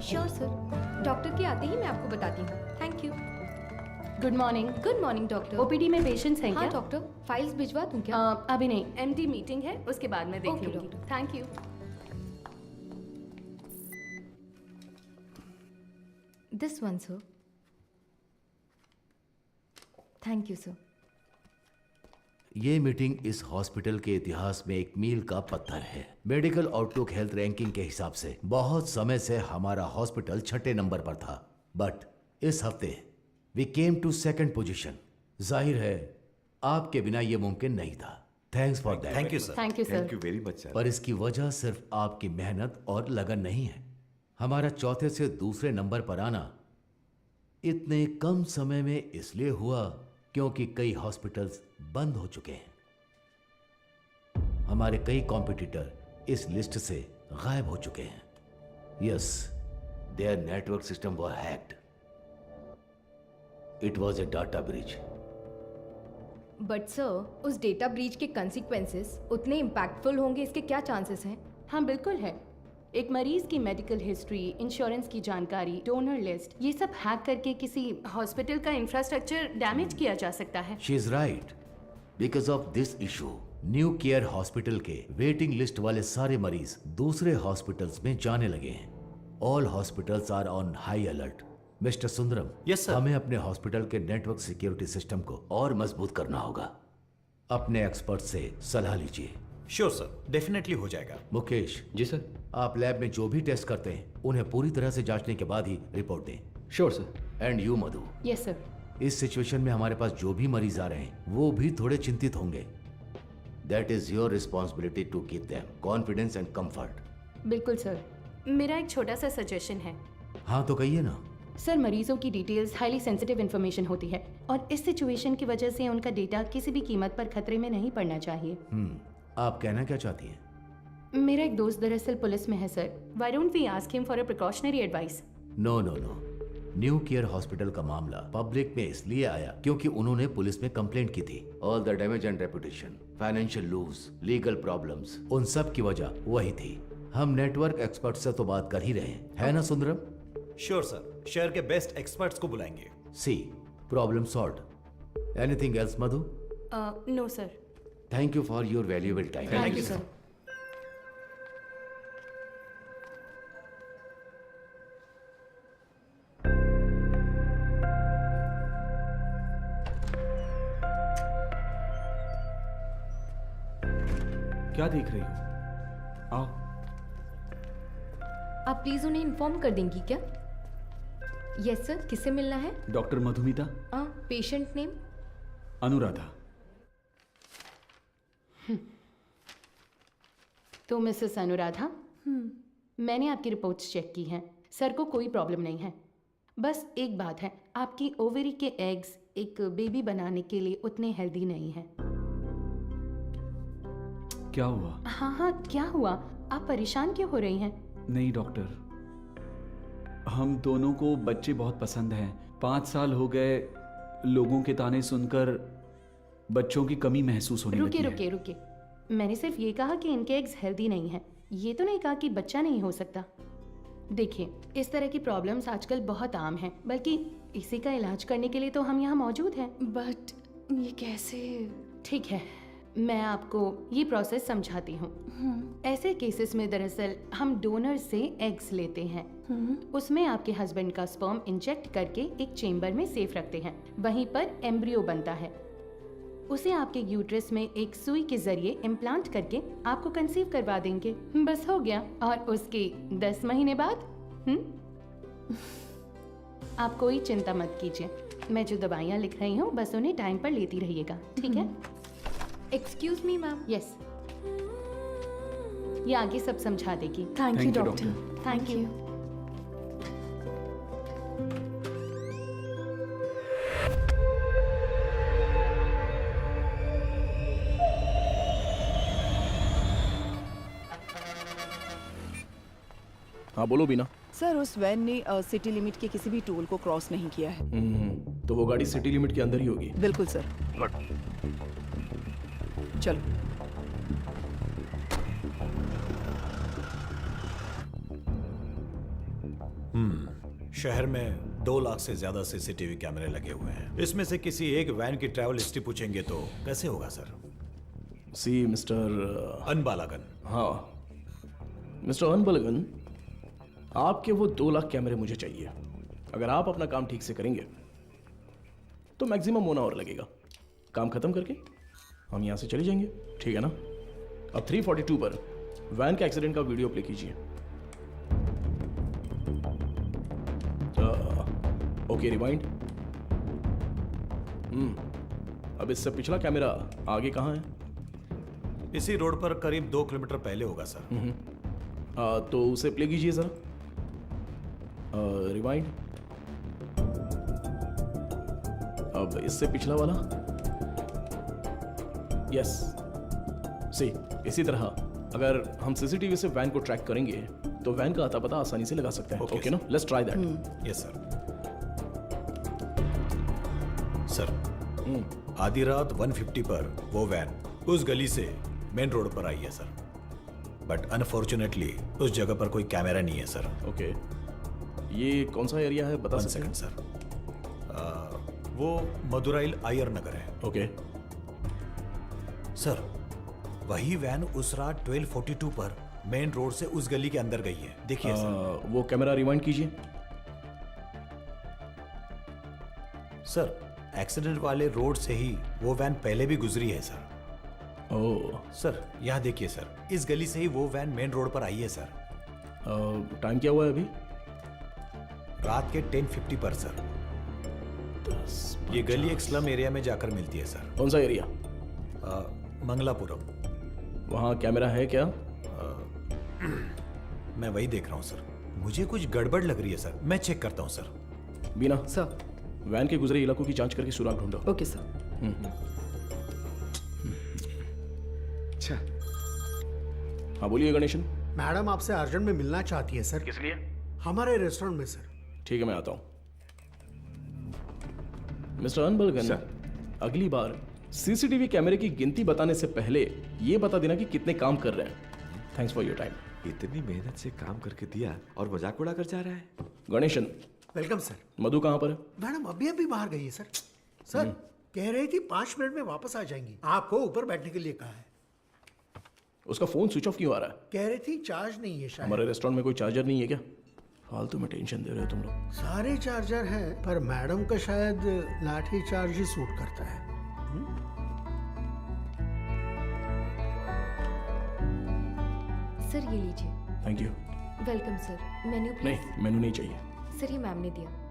Sure sir, doctor के आते ही मैं आपको बताती हूँ। Thank you. Good morning. Good morning doctor. OPD में पेशेंट्स हैं हाँ क्या? डॉक्टर, फाइल्स भिजवा दूँ क्या? अभी नहीं, एमडी मीटिंग है, उसके बाद मैं देख Okay, लूंगी। doctor. Thank you. This one sir. Thank you sir. ये मीटिंग इस हॉस्पिटल के इतिहास में एक मील का पत्थर है। मेडिकल आउटलुक हेल्थ रैंकिंग के हिसाब से बहुत समय से हमारा हॉस्पिटल 6ठे नंबर पर था, बट इस हफ्ते we came to 2nd position. जाहिर है आपके बिना ये मुमकिन नहीं था। Thanks for that. Thank you sir. Thank you sir. Thank you very much sir. पर इसकी वजह सिर्फ आपकी मेहनत और लगन नहीं है। हमारा चौथे से दूसरे नंबर पर आना इतने कम समय में इसलिए हुआ क्योंकि कई हॉस्पिटल्स बंद हो चुके हैं। हमारे कई कॉम्पिटिटर इस लिस्ट से गायब हो चुके हैं। Yes, there network system were hacked. It was a data breach. But sir, उस डेटा ब्रीच के कंसिक्वेंसेस उतने इम्पैक्टफुल होंगे, इसके क्या चांसेस हैं? हाँ बिल्कुल है। एक मरीज की मेडिकल हिस्ट्री, इंश्योरेंस की जानकारी, डोनर लिस्ट, ये सब हैक करके किसी हॉस्पिटल का इंफ्रास्ट्रक्चर डैमेज किया जा सकता है। She is right. Because of this issue new care hospital के वेटिंग लिस्ट वाले सारे मरीज दूसरे हॉस्पिटल्स में जाने लगे हैं। All hospitals are on high alert. Mister Sundaram, Yes, sir. हमें अपने हॉस्पिटल के नेटवर्क सिक्योरिटी सिस्टम को और मजबूत करना होगा। अपने एक्सपर्ट से सलाह लीजिए। श्योर सर, डेफिनेटली हो जाएगा। मुकेश जी सर। आप लैब में जो भी टेस्ट करते हैं उन्हें पूरी तरह से जांचने के बाद ही रिपोर्ट दें। Sure sir. And you Madhu, yes sir. इस सिचुएशन में हमारे पास जो भी मरीज आ रहे हैं वो भी थोड़े चिंतित होंगे। That is your responsibility to give them confidence and comfort. बिल्कुल सर। मेरा एक छोटा सा सजेशन है। हाँ तो कहिए ना। सर, मरीजों की डिटेल्स हाईली सेंसिटिव इन्फॉर्मेशन होती है और इस सिचुएशन की वजह से उनका डेटा किसी भी कीमत पर खतरे में नहीं पड़ना चाहिए। आप कहना क्या चाहती हैं? मेरा एक दोस्त दरअसल पुलिस में है sir. Why don't we ask him for a precautionary advice? No no no, new care hospital का मामला पब्लिक में इसलिए आया क्योंकि उन्होंने पुलिस में कंप्लेंट की थी। All the damage and reputation, financial loss, legal problems, उन सब की वजह वही थी। हम नेटवर्क एक्सपर्ट से तो बात कर ही रहे हैं, है ना सुंदरम? श्योर सर, शहर के बेस्ट एक्सपर्ट्स को बुलाएंगे। See, problem solved. Anything else Madhu? No sir. Thank you for your valuable time. Thank you sir. क्या देख रही हो? आओ। आप प्लीज उन्हें इन्फॉर्म कर देंगी क्या? यस सर, किससे मिलना है? Doctor Madhumita. Patient name? Anuradha. तो मिसेस अनुराधा, मैंने आपकी रिपोर्ट्स चेक की हैं। सर को कोई प्रॉब्लम नहीं है। बस एक बात है, आपकी ओवरी के एग्स एक बेबी बनाने के लिए उतने हेल्दी नहीं हैं। क्या हुआ? हाँ, क्या हुआ? आप परेशान क्यों हो रही हैं? नहीं डॉक्टर, हम दोनों को बच्चे बहुत पसंद हैं। 5 साल हो गए लोगों के ताने सुनकर बच्चों की कमी महसूस होने लगी है। रुकिए। मैंने सिर्फ ये कहा कि इनके एग्स हेल्दी नहीं हैं। ये तो नहीं कहा कि बच्चा नहीं हो सकता। देखिए, इस तरह की प्रॉब्लम्स आजकल बहुत आम हैं, बल्कि इसी का इलाज करने के लिए तो हम यहाँ मौजूद हैं। बट ये कैसे? ठीक है, मैं आपको ये प्रोसेस समझाती हूँ। ऐसे केसेस में दरअसल हम डोनर से एग्स लेते हैं। उसमें आपके हस्बैंड का स्पर्म इंजेक्ट करके एक चेम्बर में सेफ रखते हैं। वहीं पर एम्ब्रियो बनता है। उसे आपके यूट्रस में एक सुई के जरिए इम्प्लांट करके आपको कंसीव करवा देंगे। बस हो गया। और उसके 10 महीने बाद आप कोई चिंता मत कीजिए, मैं जो दवाइयाँ लिख रही हूँ बस उन्हें टाइम पर लेती रहिएगा, ठीक है? Excuse me ma'am. यस, ये आगे सब समझा देगी। Thank you Thank you, doctor. Thank you. हाँ बोलो बीना। सर उस वैन ने सिटी लिमिट के किसी भी टोल को क्रॉस नहीं किया है। तो वो गाड़ी सिटी लिमिट के अंदर ही होगी। बिल्कुल सर। चलो। शहर में 2 लाख से ज्यादा सीसीटीवी कैमरे लगे हुए हैं। इसमें से किसी एक वैन की ट्रैवल हिस्ट्री पूछेंगे तो कैसे होगा सर? सी मिस्टर अनबालागन। हाँ मिस्टर अनबलगन, आपके वो 2 लाख कैमरे मुझे चाहिए। अगर आप अपना काम ठीक से करेंगे तो मैक्सिमम 1 आवर लगेगा। काम खत्म करके हम यहाँ से चले जाएंगे, ठीक है ना? अब 342 पर वैन के एक्सीडेंट का वीडियो प्ले कीजिए। Okay rewind. अब इससे पिछला कैमरा आगे कहाँ है? इसी रोड पर करीब 2 किलोमीटर पहले होगा सर। तो उसे प्ले कीजिए सर। रिवाइंड। अब इससे पिछला वाला। यस सी इसी तरह अगर हम सीसीटीवी से वैन को ट्रैक करेंगे तो वैन का अता पता आसानी से लगा सकते हैं। Okay, ओके ना? Let's try that. Yes sir. Sir आधी रात 150 पर वो वैन उस गली से मेन रोड पर आई है सर, बट अनफॉर्चुनेटली उस जगह पर कोई कैमरा नहीं है सर। ओके ये कौन सा एरिया है बता 1 सकते हैं? Second sir. वो मदुराइल आयर नगर है ओके सर। वही वैन उस रात 1242 पर मेन रोड से उस गली के अंदर गई है। देखिए सर। वो कैमरा रिवाइंड कीजिए। सर एक्सीडेंट वाले रोड से ही वो वैन पहले भी गुजरी है सर। ओह सर यहाँ देखिए सर, इस गली से ही वो वैन मेन रोड पर आई है सर। टाइम क्या हुआ है अभी? रात के 10:50 पर सर। ये गली एक स्लम एरिया में जाकर मिलती है सर। कौन सा एरिया? मंगलापुरम। वहाँ कैमरा है क्या? मैं वही देख रहा हूँ सर। मुझे कुछ गड़बड़ लग रही है सर, मैं चेक करता हूँ सर। बीना सर। वैन के गुजरे इलाकों की जांच करके सुराग ढूंढो। Okay sir. अच्छा हाँ बोलिए गणेशन। मैडम आपसे अर्जेंट में मिलना चाहती है सर। किस लिए? हमारे रेस्टोरेंट में सर। ठीक है मैं आता हूँ। मिस्टर अनबलगन, अगली बार सीसीटीवी कैमरे की गिनती बताने से पहले ये बता देना कि कितने काम कर रहे हैं। Thanks for your time. इतनी मेहनत से काम करके दिया और मजाक उड़ा कर जा रहा है। Ganesan, welcome sir. मधु कहाँ पर है? मैडम अभी अभी बाहर गई है सर। सर कह रही थी 5 मिनट में वापस आ जाएंगी। आपको ऊपर बैठने के लिए कहा है। उसका फोन स्विच ऑफ क्यों आ रहा है? कह रही थी चार्ज नहीं है शायद। हमारे रेस्टोरेंट में कोई चार्जर नहीं है क्या? फालतू में टेंशन दे रहे हो तुम लोग। सारे चार्जर हैं पर मैडम का शायद लाठी चार्ज ही सूट करता है। सर ये लीजिए। Thank you. Welcome sir. Menu please. नहीं मेनू नहीं चाहिए। सर ये मैम ने दिया।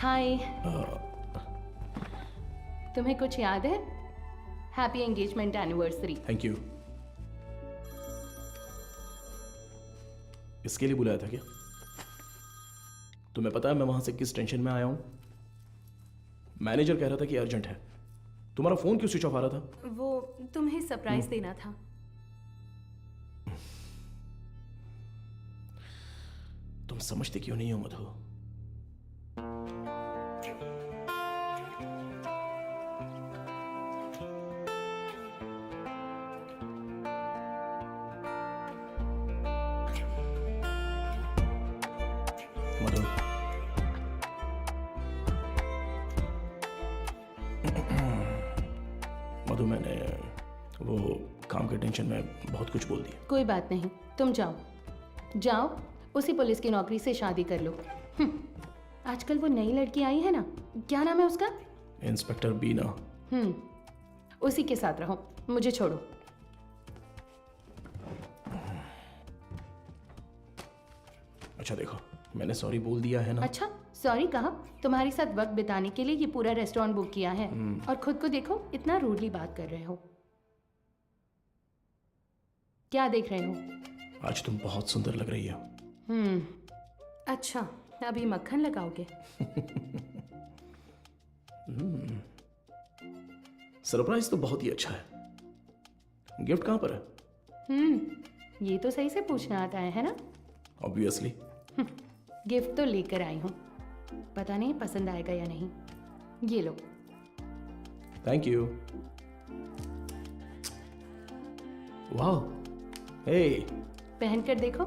हाय। तुम्हें कुछ याद है? Happy engagement anniversary. Thank you. इसके लिए बुलाया था क्या? तुम्हें पता है मैं वहां से किस टेंशन में आया हूं? मैनेजर कह रहा था कि अर्जेंट है। तुम्हारा फोन क्यों स्विच ऑफ आ रहा था? वो तुम्हें सरप्राइज देना था। तुम समझते क्यों नहीं हो मधु? मधु, मधु, मैंने वो काम के टेंशन में बहुत कुछ बोल दिया। कोई बात नहीं, तुम जाओ जाओ, उसी पुलिस की नौकरी से शादी कर लो। आजकल वो नई लड़की आई है ना, क्या नाम है उसका? इंस्पेक्टर बीना। उसी के साथ रहो, मुझे छोड़ो। अच्छा देखो, मैंने सॉरी बोल दिया है ना। अच्छा, सॉरी कहा? तुम्हारे साथ वक्त बिताने के लिए ये पूरा रेस्टोरेंट बुक किया है और खुद को देखो, इतना रूडली बात कर रहे हो। क्या देख रहे हो? आज तुम बहुत सुंदर लग रही हो। अच्छा, अभी मक्खन लगाओगे? सरप्राइज तो बहुत ही अच्छा है। गिफ्ट कहाँ पर है? ये तो सही से पूछना आता है ना? ऑब्वियसली। गिफ्ट तो लेकर आई हूँ, पता नहीं पसंद आएगा या नहीं। ये लो। Thank you. वाह, हे, पहन कर देखो।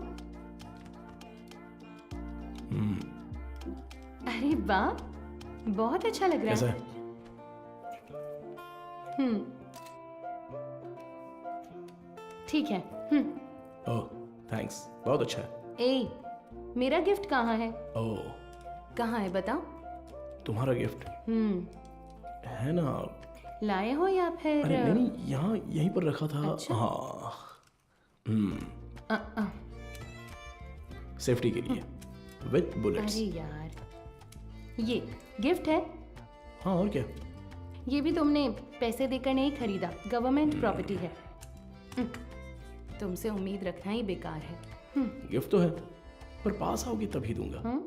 अरे वाह, बहुत अच्छा लग रहा कैसा है। है? ठीक है। ओह, थैंक्स, बहुत अच्छा है। ए, मेरा गिफ्ट कहाँ है? ओह, कहाँ है बताओ? तुम्हारा गिफ्ट है ना? लाए हो या फिर? अरे नहीं, यहाँ यहीं पर रखा था। अच्छा? हाँ, अ, सेफ्टी के लिए विथ बुलेट्स। अरे यार, ये गिफ्ट है। हाँ, और क्या? ये भी तुमने पैसे देकर नहीं खरीदा, गवर्नमेंट प्रॉपर्टी है। तुमसे उम्मीद रखना ही बेकार है। गिफ्ट तो है, पर पास आओगी तभी दूंगा।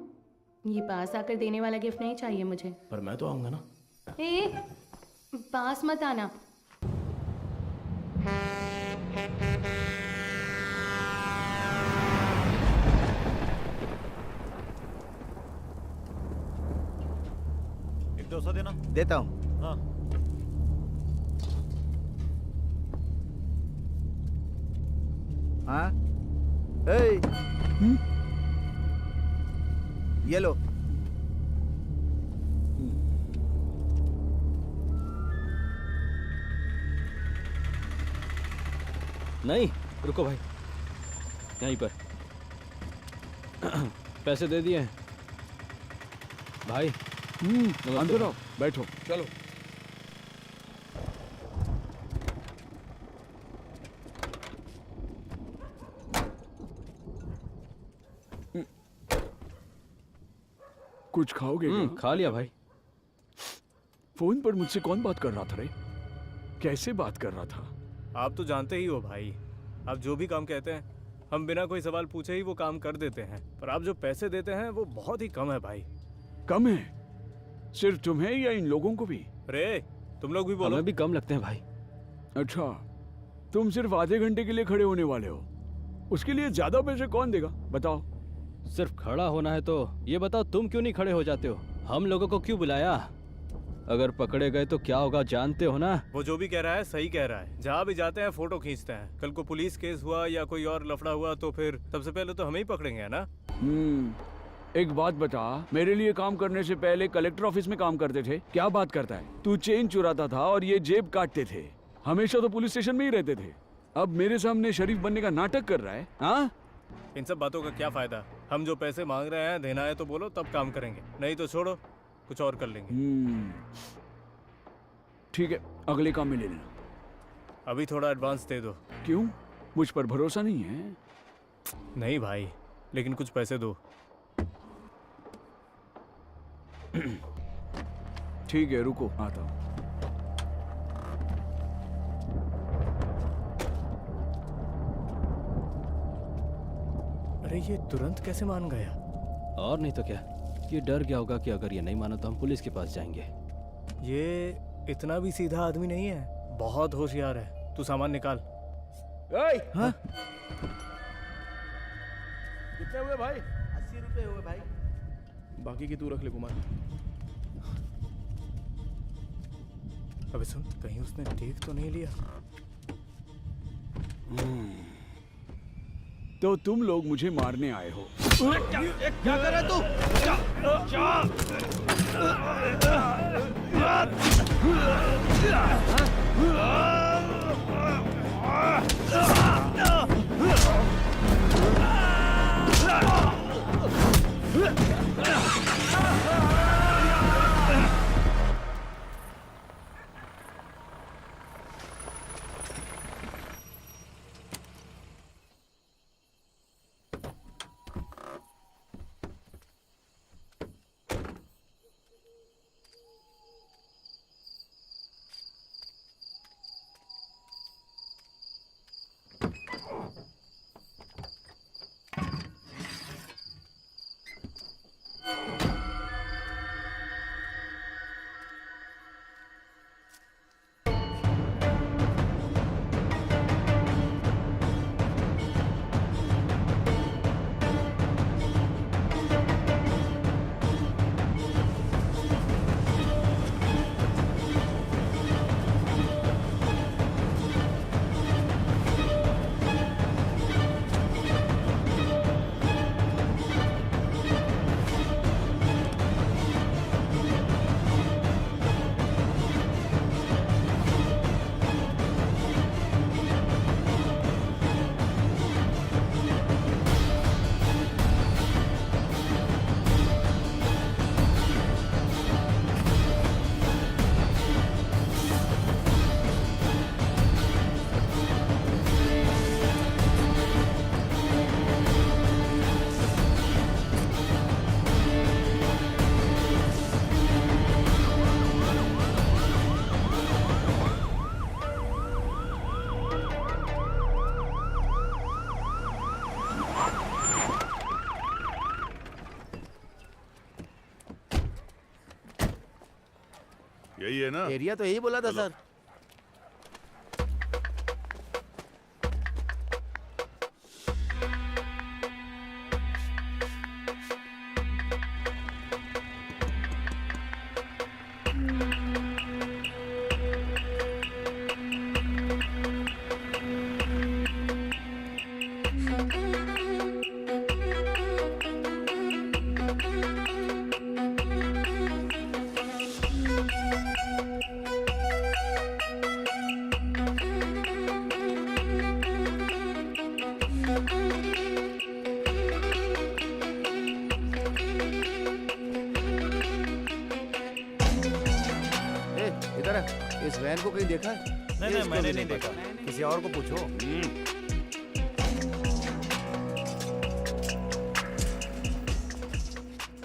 ये पास आकर देने वाला गिफ्ट नहीं चाहिए मुझे। पर मैं तो आऊंगा ना। ए, पास मत आना। एक 200 देना। देता हूँ। हाँ। हाँ, ए, ये लो। नहीं, रुको भाई, यहीं पर पैसे दे दिए हैं भाई। अंदर आओ, बैठो। चलो। कुछ खाओगे क्या? खा लिया भाई। फोन पर मुझसे कौन बात कर रहा था रे? कैसे बात कर रहा था? आप तो जानते ही हो भाई, आप जो भी काम कहते हैं हम बिना कोई सवाल पूछे ही वो काम कर देते हैं, पर आप जो पैसे देते हैं वो बहुत ही कम है भाई। कम है? सिर्फ तुम्हें या इन लोगों को भी? रे, तुम लोग भी बोलो। हमें भी कम लगते हैं भाई। अच्छा, तुम सिर्फ आधे घंटे के लिए खड़े होने वाले हो, उसके लिए ज्यादा पैसे कौन देगा बताओ? सिर्फ खड़ा होना है तो ये बताओ, तुम क्यों नहीं खड़े हो जाते हो? हम लोगों को क्यों बुलाया? अगर पकड़े गए तो क्या होगा जानते हो ना? वो जो भी कह रहा है सही कह रहा है। जहाँ भी जाते हैं फोटो खींचते हैं। कल को पुलिस केस हुआ या कोई और लफड़ा हुआ तो फिर सबसे पहले तो हमें ही पकड़ेंगे, है ना? एक बात बता, मेरे लिए काम करने से पहले कलेक्टर ऑफिस में काम करते थे, क्या बात करता है? तू चेन चुराता था और ये जेब काटते थे, हमेशा तो पुलिस स्टेशन में ही रहते थे। अब मेरे सामने शरीफ बनने का नाटक कर रहा है? हाँ, इन सब बातों का क्या फायदा? हम जो पैसे मांग रहे हैं, देना है तो बोलो, तब काम करेंगे, नहीं तो छोड़ो, कुछ और कर लेंगे। ठीक है, अगले काम में ले लेना। अभी थोड़ा एडवांस दे दो। क्यों? मुझ पर भरोसा नहीं है? नहीं भाई, लेकिन कुछ पैसे दो। ठीक है, रुको, आता हूँ। अरे ये तुरंत कैसे मान गया? और नहीं तो क्या, ये डर गया होगा कि अगर ये नहीं माना तो हम पुलिस के पास जाएंगे। ये इतना भी सीधा आदमी नहीं है, बहुत होशियार है। तू सामान निकाल। हाँ? कितने हुए भाई? 80 रुपए हुए भाई। बाकी की तू रख ले कुमार। अबे सुन, कहीं उसने देख तो नहीं लिया? तो तुम लोग मुझे मारने आए हो। क्या कर रहा है तू? यही है ना? एरिया तो यही बोला था सर। इधर है, इस वैन को कहीं देखा है? नहीं, मैंने नहीं देखा। किसी और को पूछो।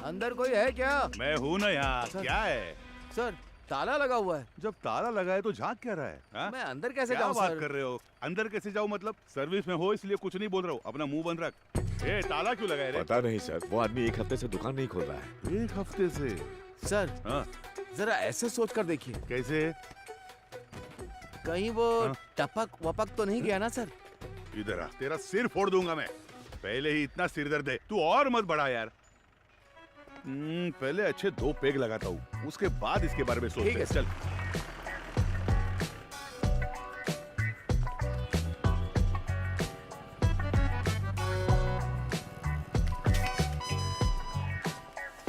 अंदर कोई है क्या? मैं हूँ ना यहाँ। क्या है सर, ताला लगा हुआ है। जब ताला लगा है तो झांक क्या रहा है? हाँ? मैं अंदर कैसे क्या जाऊँ बात सर? कर रहे हो? अंदर कैसे जाऊँ मतलब? सर्विस में हो इसलिए कुछ नहीं बोल रहा हूँ। अपना मुंह बंद रख। ए, ताला क्यों लगाए रे? पता नहीं सर, वो आदमी एक हफ्ते से दुकान नहीं खोल रहा है। 1 हफ्ते से? सर, हाँ? जरा ऐसे सोच कर देखिए, कैसे? कहीं वो हाँ? टपक वपक तो नहीं गया ना सर? इधर आ, तेरा सिर फोड़ दूंगा मैं। पहले ही इतना सिर दर्द है, तू और मत बढ़ा यार। पहले अच्छे 2 पेग लगाता हूँ, उसके बाद इसके बारे में सोचते हैं। चल।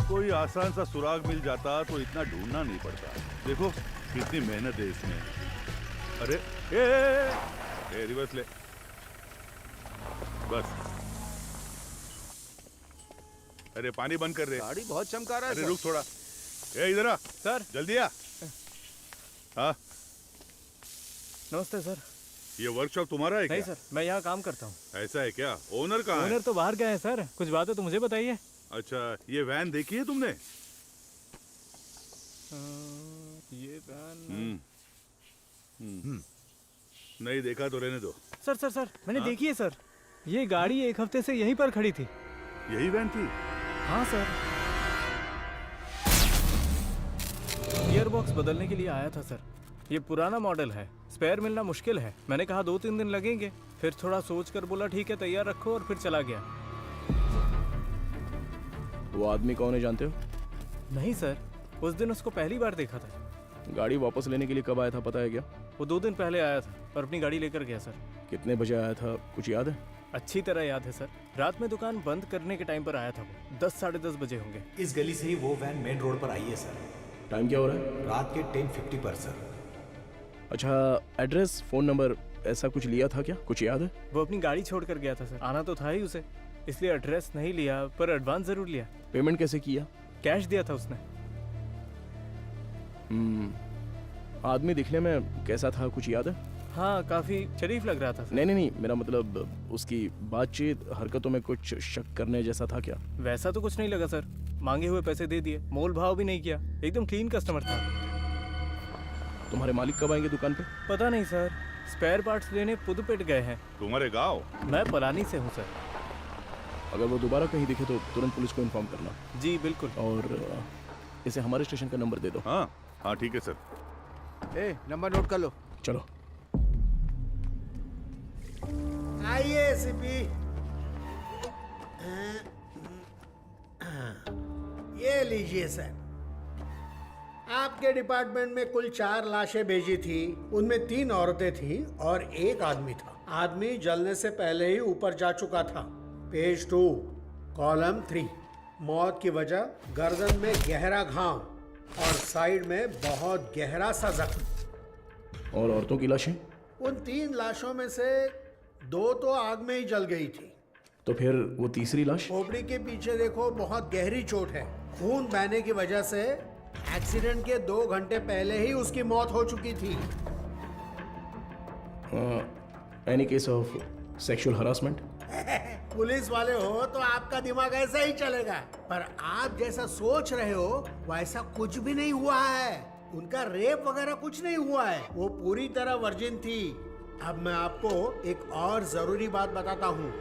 कोई आसान सा सुराग मिल जाता तो इतना ढूंढना नहीं पड़ता। देखो कितनी मेहनत है इसमें। अरे ए, रिवर्स ले। बस। अरे पानी बंद कर दे। गाड़ी बहुत चमका रहा है अरे सर। रुक थोड़ा। ए इधर आ सर। जल्दी आ। हाँ नमस्ते सर। ये वर्कशॉप तुम्हारा है क्या? नहीं सर, मैं यहाँ काम करता हूँ। ऐसा है क्या? ओनर कहाँ है? ओनर तो बाहर गए हैं सर। कुछ बात है तो मुझे बताइए। अच्छा, ये वैन देखी है तुमने? ये वैन नहीं देखा तो रहने दो। सर मैंने देखी है सर। ये गाड़ी 1 हफ्ते से यहीं पर खड़ी थी। यही वैन थी? हाँ सर। गियर बॉक्स बदलने के लिए आया था सर। ये पुराना मॉडल है, स्पेयर मिलना मुश्किल है। मैंने कहा 2-3 दिन लगेंगे, फिर थोड़ा सोच कर बोला ठीक है तैयार रखो, और फिर चला गया। वो आदमी कौन है जानते हो? नहीं सर, उस दिन उसको पहली बार देखा था। गाड़ी वापस लेने के लिए कब आया था पता है क्या? वो 2 दिन पहले आया था और अपनी गाड़ी लेकर गया सर। कितने बजे आया था कुछ याद है? अच्छी तरह याद है सर। रात में दुकान बंद करने के टाइम पर आया था वो। 10 साढ़े 10 बजे होंगे। इस गली से ही वो वैन मेन रोड पर आई है सर। टाइम क्या हो रहा है? रात के 10:50 पर सर। अच्छा, एड्रेस, फोन नंबर ऐसा कुछ लिया था क्या? कुछ याद है? वो अपनी गाड़ी छोड़ कर गया था सर। आना तो था ही उसे, इसलिए एड्रेस नहीं लिया, पर एडवांस जरूर लिया। पेमेंट कैसे किया? कैश दिया था उसने। आदमी दिखने में कैसा था, कुछ याद है? हाँ, काफी शरीफ लग रहा था सर। नहीं, मेरा मतलब उसकी बातचीत, हरकतों में कुछ शक करने जैसा था क्या? वैसा तो कुछ नहीं लगा सर। मांगे हुए पैसे दे दिए, मोल भाव भी नहीं किया। एकदम क्लीन कस्टमर था। तुम्हारे मालिक कब आएंगे दुकान पे? पता नहीं सर, स्पेयर पार्ट्स लेने पुदुपेट गए हैं। तुम्हारे गांव? मैं पलानी से हूँ सर। अगर वो दोबारा कहीं दिखे तो तुरंत पुलिस को इन्फॉर्म करना। जी बिल्कुल। और इसे हमारे स्टेशन का नंबर दे दो। हाँ ठीक है सर। ए, नंबर नोट कर लो। चलो। आइए एसीपी। ये लीजिए सर। आपके डिपार्टमेंट में कुल 4 लाशें भेजी थी। उनमें 3 औरतें थी और 1 आदमी था। आदमी जलने से पहले ही ऊपर जा चुका था। Page 2, column 3। मौत की वजह गर्दन में गहरा घाव और साइड में बहुत गहरा सा जख्म। और औरतों की लाशें? उन 3 लाशों में से 2 तो आग में ही जल गई थी। तो फिर वो तीसरी लाश? खोपड़ी के पीछे देखो, बहुत गहरी चोट है। खून बहने की वजह से एक्सीडेंट के 2 घंटे पहले ही उसकी मौत हो चुकी थी। Any case of sexual harassment? Police वाले हो तो आपका दिमाग ऐसा ही चलेगा, पर आप जैसा सोच रहे हो वैसा कुछ भी नहीं हुआ है। उनका रेप वगैरह कुछ नहीं हुआ है। वो पूरी तरह वर्जिन थी। अब मैं आपको एक और जरूरी बात बताता हूँ।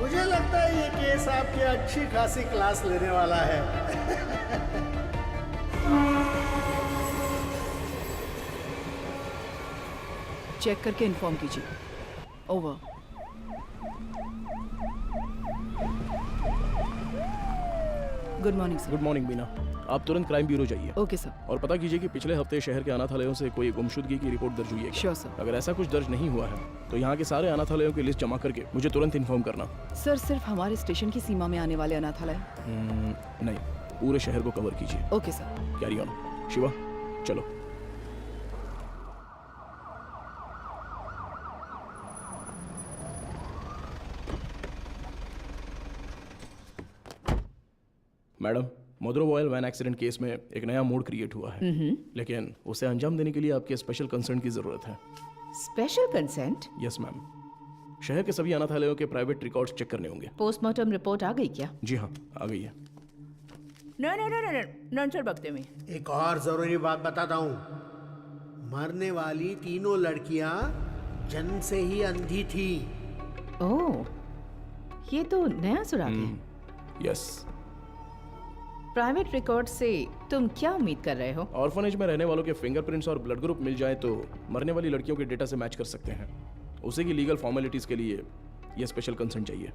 मुझे लगता है ये केस आपकी अच्छी खासी क्लास लेने वाला है। चेक करके इन्फॉर्म कीजिए। Over. Good morning sir. Good morning Beena. आप तुरंत क्राइम ब्यूरो जाइए। Okay sir. और पता कीजिए कि पिछले हफ्ते शहर के अनाथालयों से कोई गुमशुदगी की रिपोर्ट दर्ज हुई है क्या? Sure sir. अगर ऐसा कुछ दर्ज नहीं हुआ है तो यहाँ के सारे अनाथालयों की लिस्ट जमा करके मुझे तुरंत इन्फॉर्म करना। सर, सिर्फ हमारे स्टेशन की सीमा में आने वाले अनाथालय? नहीं, पूरे शहर को कवर कीजिए। Okay sir. Carry on. Shiva, चलो। मैडम, मदुरो ऑयल वैन एक्सीडेंट केस में एक नया मोड क्रिएट हुआ है, लेकिन उसे अंजाम देने के लिए आपके स्पेशल कंसर्न की जरूरत है। Special consent? Yes ma'am. शहर के सभी अनाथालयों के प्राइवेट रिकॉर्ड्स चेक करने होंगे। पोस्टमार्टम रिपोर्ट आ गई क्या? जी हाँ, आ गई है। नंतर बकते में एक और जरूरी बात बताता हूँ। मरने वाली तीनों लड़कियां जन्म से ही अंधी थी। ओह, ये तो नया सुराग है। यस। प्राइवेट रिकॉर्ड से तुम क्या उम्मीद कर रहे हो? ऑर्फनेज में रहने वालों के फिंगरप्रिंट्स और ब्लड ग्रुप मिल जाए तो मरने वाली लड़कियों के डेटा से मैच कर सकते हैं। उसे की लीगल फॉर्मेलिटीज के लिए ये स्पेशल कंसर्न चाहिए।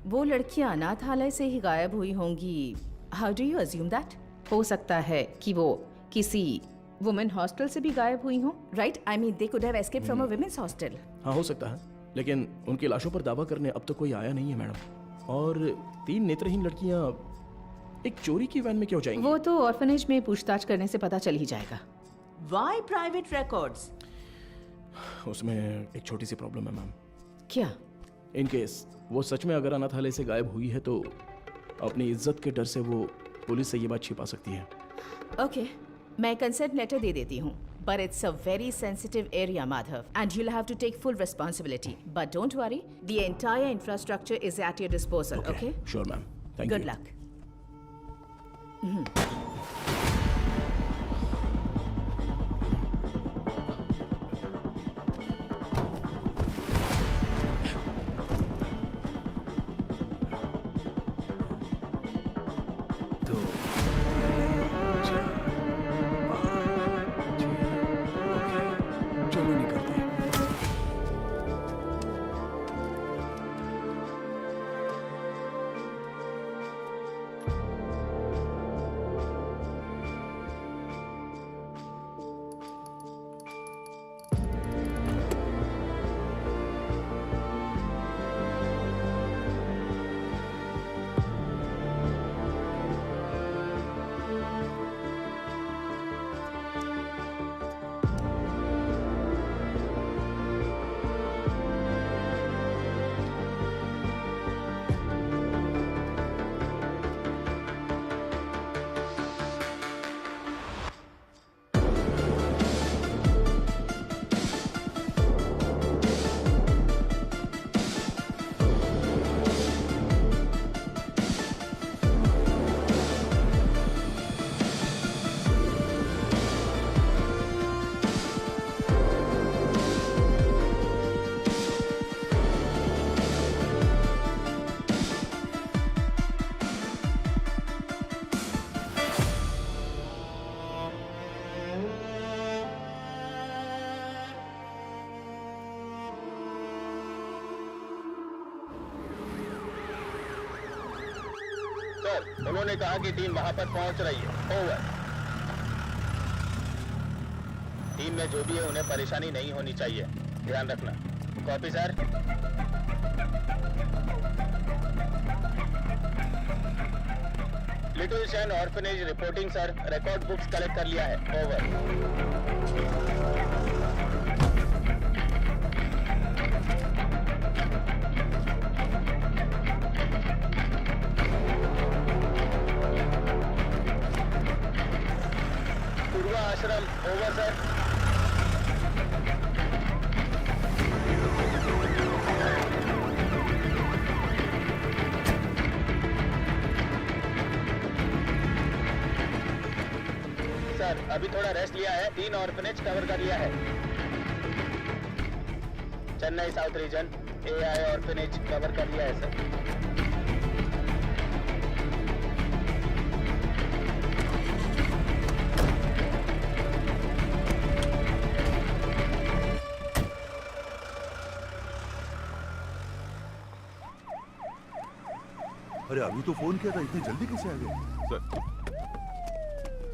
वो लड़कियां अनाथालय से ही गायब हुई होंगी। How do you assume that? हो सकता है कि वो किसी वुमेन हॉस्टल से भी गायब हुई हो, right? I mean they could have escaped from a women's hostel. हाँ, हो सकता है, लेकिन उनकी लाशों पर दावा करने अब तक कोई आया नहीं है मैडम। और 3 नेत्रहीन लड़कियां एक चोरी की वैन में क्यों जाएंगी? वो तो ऑर्फनेज में पूछताछ करने से पता चल ही जाएगा। Why private records? उसमें एक छोटी सी प्रॉब्लम है मैम। क्या? इन केस वो सच में अगर अनाथालय से गायब हुई है तो अपनी इज्जत के डर से वो पुलिस से ये बात छिपा सकती है। ओके, मैं कंसेंट लेटर दे देती हूँ, but it's a very sensitive area, Madhav, and you'll have to take full responsibility. But don't worry, the entire infrastructure is at your disposal. Okay? Sure, ma'am. Thank you. Good luck. उन्होंने कहा कि team वहां पर पहुंच रही है। Over. Team में जो भी है उन्हें परेशानी नहीं होनी चाहिए, ध्यान रखना। Copy sir. लिटिल शैन orphanage reporting sir, record books collect कर लिया है। ओवर। पूर्वा आश्रम। Over sir. सर अभी थोड़ा रेस्ट लिया है, 3 ऑर्फनेज कवर कर लिया है। Chennai south region AI orphanage cover कर लिया है सर। अरे अभी तो फोन किया था, इतनी जल्दी कैसे आ गए?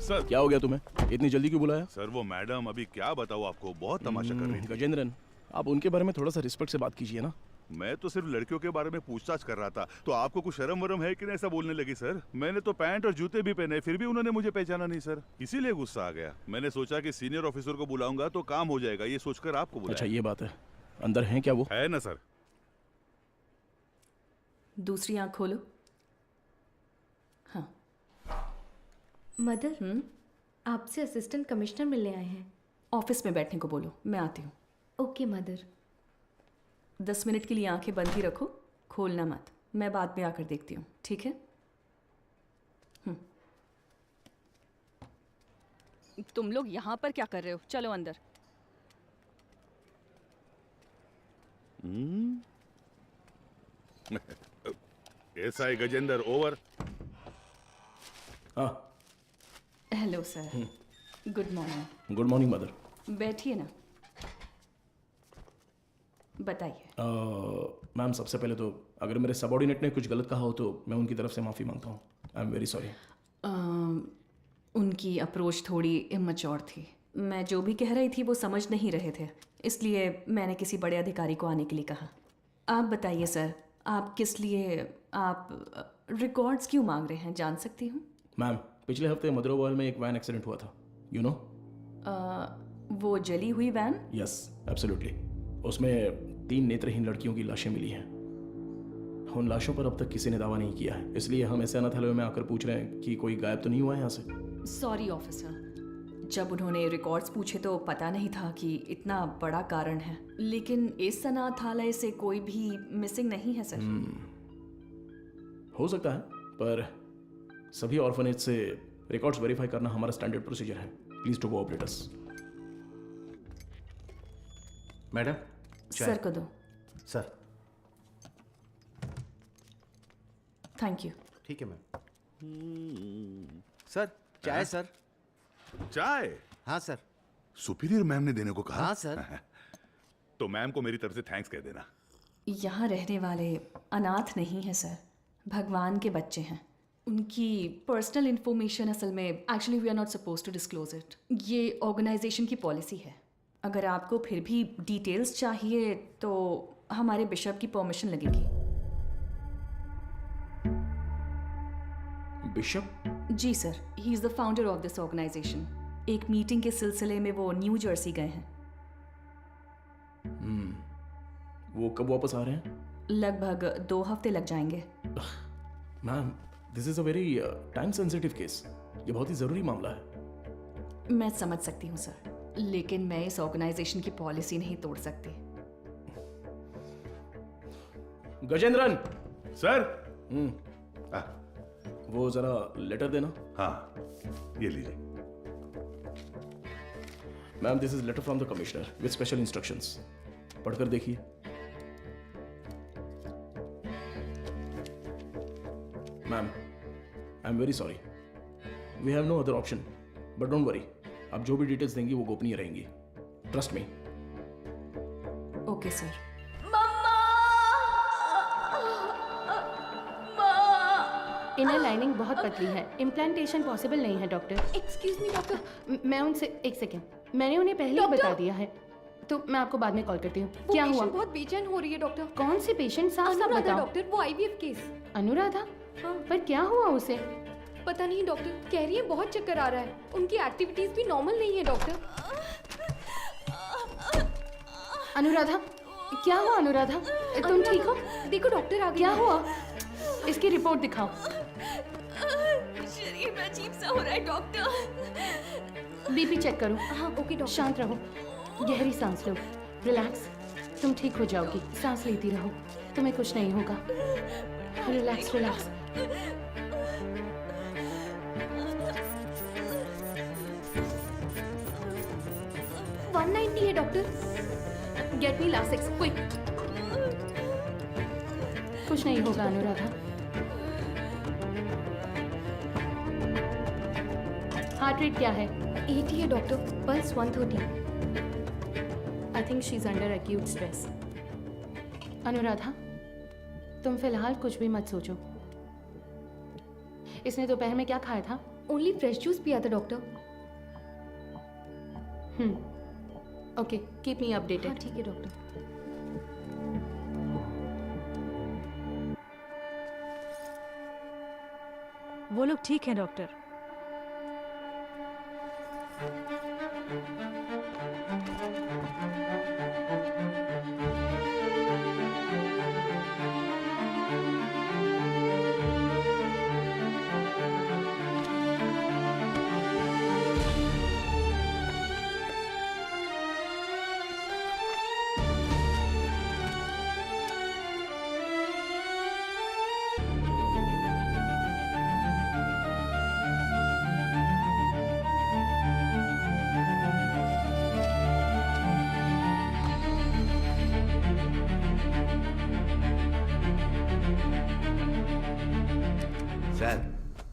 सर क्या हो गया तुम्हें? इतनी जल्दी क्यों बुलाया? सर वो मैडम अभी क्या बताऊँ आपको, बहुत तमाशा कर रही थी। गजेंद्रन, आप उनके बारे में थोड़ा सा रिस्पेक्ट से बात कीजिए ना। मैं तो सिर्फ लड़कियों के बारे में पूछताछ कर रहा था, तो आपको कुछ शर्म वरम है कि नहीं ऐसा बोलने लगी? सर मैंने तो पैंट और जूते भी पहने, फिर भी उन्होंने मुझे पहचाना नहीं सर, इसीलिए गुस्सा आ गया। मैंने सोचा कि सीनियर ऑफिसर को बुलाऊंगा तो काम हो जाएगा, ये सोचकर आपको बुलाया। अच्छा ये बात है, अंदर है क्या वो? है ना सर। दूसरी आंख खोलो। हाँ। मदर, आपसे असिस्टेंट कमिश्नर मिलने आए हैं। ऑफिस में बैठने को बोलो, मैं आती हूँ। Okay mother. 10 मिनट के लिए आंखें बंद ही रखो, खोलना मत। मैं बाद में आकर देखती हूँ, ठीक है? तुम लोग यहाँ पर क्या कर रहे हो? चलो अंदर। SI गजेंद्र। ओवर। हाँ। Hello sir. Good morning. Good morning mother. बैठिए ना, बताइए। मैम सबसे पहले तो अगर मेरे सबऑर्डिनेट ने कुछ गलत कहा हो तो मैं उनकी तरफ से माफ़ी मांगता हूँ। I am very sorry. उनकी अप्रोच थोड़ी इमैच्योर थी। मैं जो भी कह रही थी वो समझ नहीं रहे थे, इसलिए मैंने किसी बड़े अधिकारी को आने के लिए कहा। आप बताइए सर, आप किस लिए आप रिकॉर्ड्स क्यों मांग रहे हैं, जान सकती हूँ? मैम पिछले हफ्ते मदरोवाल में एक वैन एक्सीडेंट हुआ था, यू नो? वो जली हुई वैन? Yes absolutely. उसमें 3 नेत्रहीन लड़कियों की लाशें मिली हैं। उन लाशों पर अब तक किसी ने दावा नहीं किया है, इसलिए हम ऐसे अनाथालय में आकर पूछ रहे हैं कि कोई गायब तो नहीं हुआ है यहाँ से। सॉरी ऑफिसर, जब उन्होंने रिकॉर्ड्स पूछे तो पता नहीं था कि इतना बड़ा कारण है, लेकिन इस अनाथालय से कोई भी मिसिंग नहीं है सर। हो सकता है, पर सभी ऑर्फनेज से रिकॉर्ड्स वेरीफाई करना हमारा स्टैंडर्ड प्रोसीजर है। Please to cooperate us. Madam sir को दो। सर। Thank you. ठीक है मैम। सर चाय। सर चाय? हाँ सर। सुपीरियर मैम ने देने को कहा? हाँ सर। तो मैम को मेरी तरफ से थैंक्स कह देना। यहाँ रहने वाले अनाथ नहीं है सर, भगवान के बच्चे हैं। उनकी पर्सनल इंफॉर्मेशन असल में actually we are not suppose to disclose it. ये ऑर्गेनाइजेशन की पॉलिसी है। अगर आपको फिर भी डिटेल्स चाहिए तो हमारे बिशप की परमिशन लगेगी। बिशप? जी sir, he is the founder of this organization. एक मीटिंग के सिलसिले में वो न्यू जर्सी गए हैं। वो कब वापस आ रहे हैं? लगभग 2 हफ्ते लग जाएंगे। Ma'am this is a very time sensitive case. ये बहुत ही जरूरी मामला है। मैं समझ सकती हूँ सर, लेकिन मैं इस ऑर्गेनाइजेशन की पॉलिसी नहीं तोड़ सकती। गजेंद्रन। सर। वो जरा लेटर देना। हाँ ये लीजिए। Ma'am this is letter from the commissioner with special instructions. पढ़कर देखिए। Ma'am I am very sorry, we have no other option, but don't worry, आप जो भी डिटेल्स देंगी वो गोपनीय रहेंगी। Trust me. Okay sir. Inner lining बहुत पतली है, इम्प्लांटेशन पॉसिबल नहीं है डॉक्टर। Excuse me doctor. मैं उनसे एक सेकेंड, मैंने उन्हें पहले ही बता दिया है, तो मैं आपको बाद में कॉल करती हूँ। क्या हुआ? बहुत बेचैन हो रही है डॉक्टर। कौन सी पेशेंट? साफ साफ अनुराधा बताओ। डॉक्टर, वो आईवीएफ केस। अनुराधा? हाँ। पर क्या हुआ उसे? पता नहीं डॉक्टर, कह रही है बहुत चक्कर आ रहा है, उनकी एक्टिविटीज भी नॉर्मल नहीं है डॉक्टर। अनुराधा, क्या हुआ अनुराधा? तुम ठीक हो? देखो डॉक्टर आ गए। क्या हुआ? इसकी रिपोर्ट दिखाओ। शरीर में अजीब सा हो रहा है डॉक्टर। बीपी चेक करो। हाँ ओके डॉक्टर। शांत रहो, गहरी सांस लो, रिलैक्स। तुम ठीक हो जाओगी, सांस लेती रहो, तुम्हें कुछ नहीं होगा। Relax relax. है doctor. Get me Lasix quick. कुछ नहीं होगा अनुराधा। हार्ट रेट क्या है? 80 है doctor, pulse 130। I think she is under acute stress. Anuradha, तुम फिलहाल कुछ भी मत सोचो। इसने दोपहर में क्या खाया था? ओनली फ्रेश जूस पिया था doctor. Okay, keep me updated. हाँ, ठीक है डॉक्टर। वो लोग ठीक है doctor.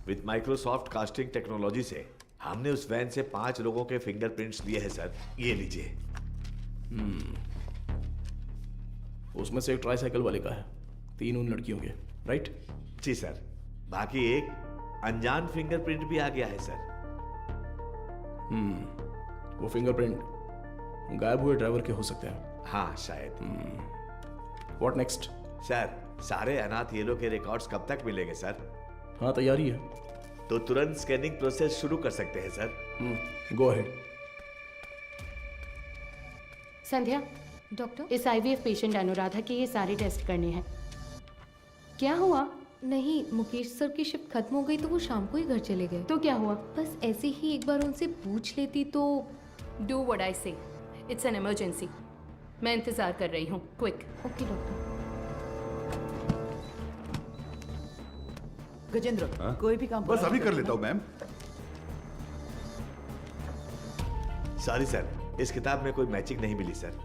With Microsoft casting technology से हमने उस वैन से 5 लोगों के फिंगरप्रिंट्स लिए हैं सर। ये लीजिए। उसमें से एक ट्राईसाइकिल वाले का है, 3 उन लड़कियों के, राइट? जी सर। बाकी एक अनजान फिंगरप्रिंट भी आ गया है सर। वो फिंगरप्रिंट गायब हुए ड्राइवर के हो सकते हैं। हाँ शायद। What next? सर, सारे अनाथ येलो के रिकॉर्ड्स कब तक मिलेंगे सर? हाँ, तैयारी है। तो तुरंत स्कैनिंग प्रोसेस शुरू कर सकते हैं sir. Go ahead. Sandhya, doctor, इस आईवीएफ पेशेंट अनुराधा के ये सारे टेस्ट करने हैं। क्या हुआ? नहीं, मुकेश सर की शिफ्ट खत्म हो गई तो वो शाम को ही घर चले गए। तो क्या हुआ? बस ऐसे ही एक बार उनसे पूछ लेती तो। डू व्हाट आई से। It's an emergency. मैं इंतजार कर रही हूँ। क्विक। Okay doctor. गजेंद्र, कोई भी काम बस अभी कर लेता हूँ मैम। सॉरी सर, इस किताब में कोई मैचिंग नहीं मिली सर।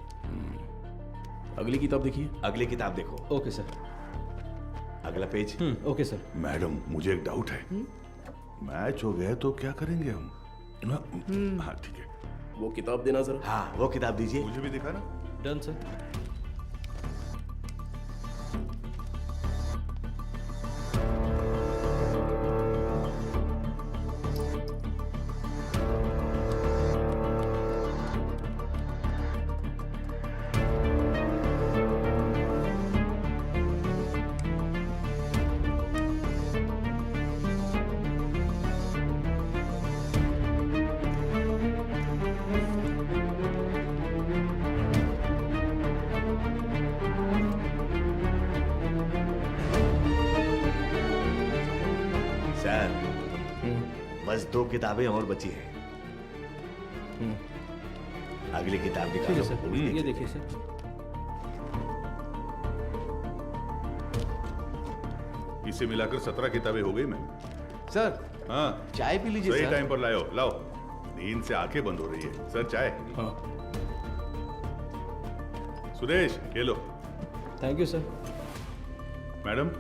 अगली किताब देखिए। अगली किताब देखो। Okay sir. अगला पेज। Okay sir. मैडम, मुझे एक डाउट है। मैच हो गया तो क्या करेंगे हम? हाँ ठीक है। वो किताब देना जरा। हाँ, वो किताब दीजिए। मुझे भी दिखा ना। Done sir. बस 2 किताबें और बची हैं। अगली किताब निकालो। सर, ये देखिए सर। इसे मिलाकर 17 किताबें हो गई मैम। सर, हाँ, चाय पी लीजिए सही सर। टाइम पर लाओ। लाओ, नींद से आंखें बंद हो रही है। सर चाय। हाँ। सुरेश, ये लो। Thank you sir. Madam,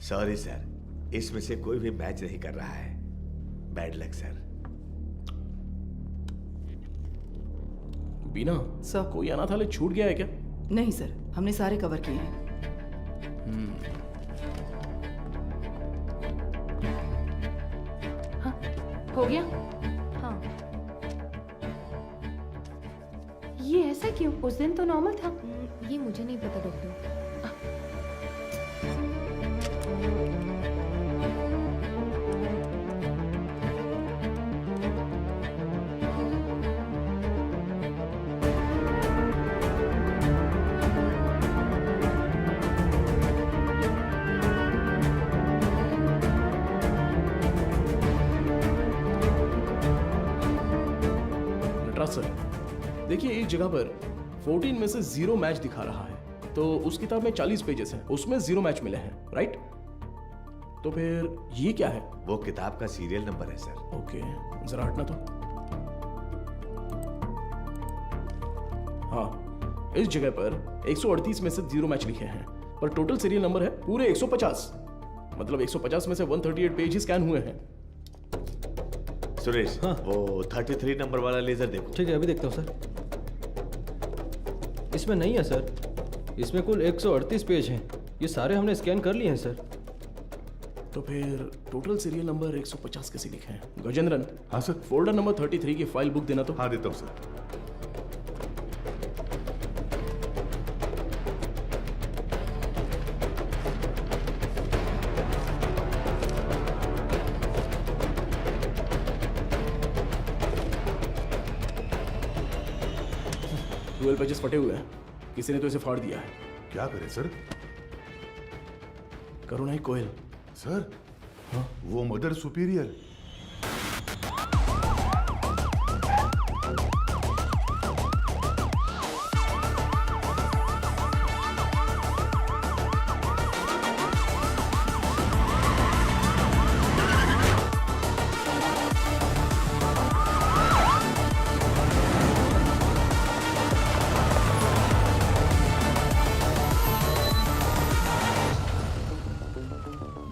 sorry sir, इसमें से कोई भी मैच नहीं कर रहा है। Bad luck sir. Beena sir कोई अनाथालय छूट गया है क्या? नहीं सर, हमने सारे कवर किए हैं। हो गया? हाँ। ये ऐसा क्यों? उस दिन तो नॉर्मल था। ये मुझे नहीं पता डॉक्टर। नटराज सर, देखिए एक जगह पर 14 में से 0 मैच दिखा रहा है, तो उस किताब में 40 पेजेस हैं, उसमें 0 मैच मिले हैं, राइट? तो फिर ये क्या है? वो किताब का सीरियल नंबर है सर। ओके, जरा हटना तो। हाँ, इस जगह पर 138 में से 0 मैच लिखे हैं, पर टोटल सीरियल नंबर है पूरे 150। मतलब 150 में से 138 पेज ही स्कैन हुए हैं। सुरेश, वो 33 नंबर वाला लेजर देखो। ठीक है, अभी देखता हूँ सर। इसमें नहीं है सर, इसमें कुल 138 पेज हैं। ये सारे हमने स्कैन कर लिए हैं सर। तो फिर टोटल सीरियल नंबर 150 कैसे लिखे हैं? गजेंद्रन। हाँ सर। फोल्डर नंबर 33 की फाइल बुक देना तो। हाँ देता हूँ सर। ट्वेल्व पेजेस फटे हुए हैं, किसी ने तो इसे फाड़ दिया है। क्या करें सर? करुणाई कोयल। सर, हाँ, वो मदर सुपीरियर।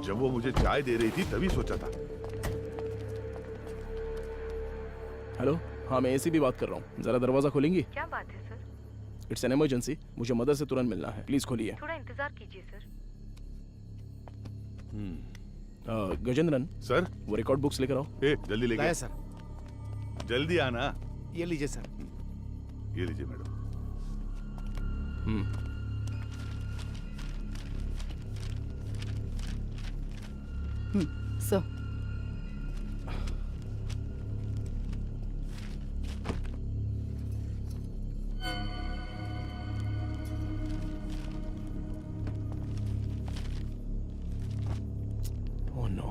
जब वो मुझे चाय दे रही थी तभी सोचा था। हेलो, हाँ मैं एसी भी बात कर रहा हूँ, जरा दरवाजा खोलेंगी? क्या बात है सर? इट्स एन इमरजेंसी, मुझे मदर से तुरंत मिलना है, प्लीज खोलिए। थोड़ा इंतजार कीजिए सर। गजेंद्रन सर, वो रिकॉर्ड बुक्स लेकर आओ। जल्दी लेके लाया सर। जल्दी आना। ये लीजिए सर। ये लीजिए मैडम। Sir oh no.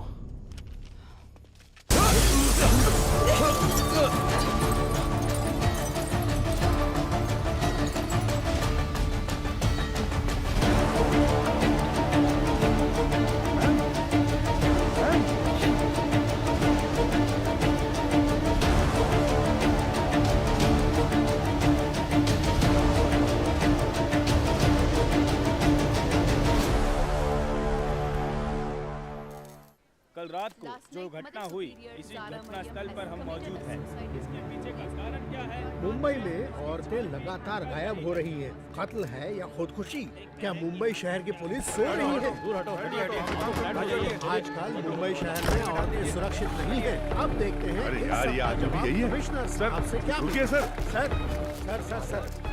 कल रात को जो घटना हुई, इसी घटना स्थल पर हम मौजूद हैं। इसके पीछे का कारण क्या है? मुंबई में औरतें लगातार गायब हो रही हैं। कत्ल है या खुदकुशी? क्या मुंबई शहर की पुलिस सो रही है? आजकल मुंबई शहर में औरतें सुरक्षित नहीं है। अब देखते हैं। अरे यार, ये आज अभी यही है। कमिश्नर सर, आपसे क्या रुकिए sir. Sir sir sir sir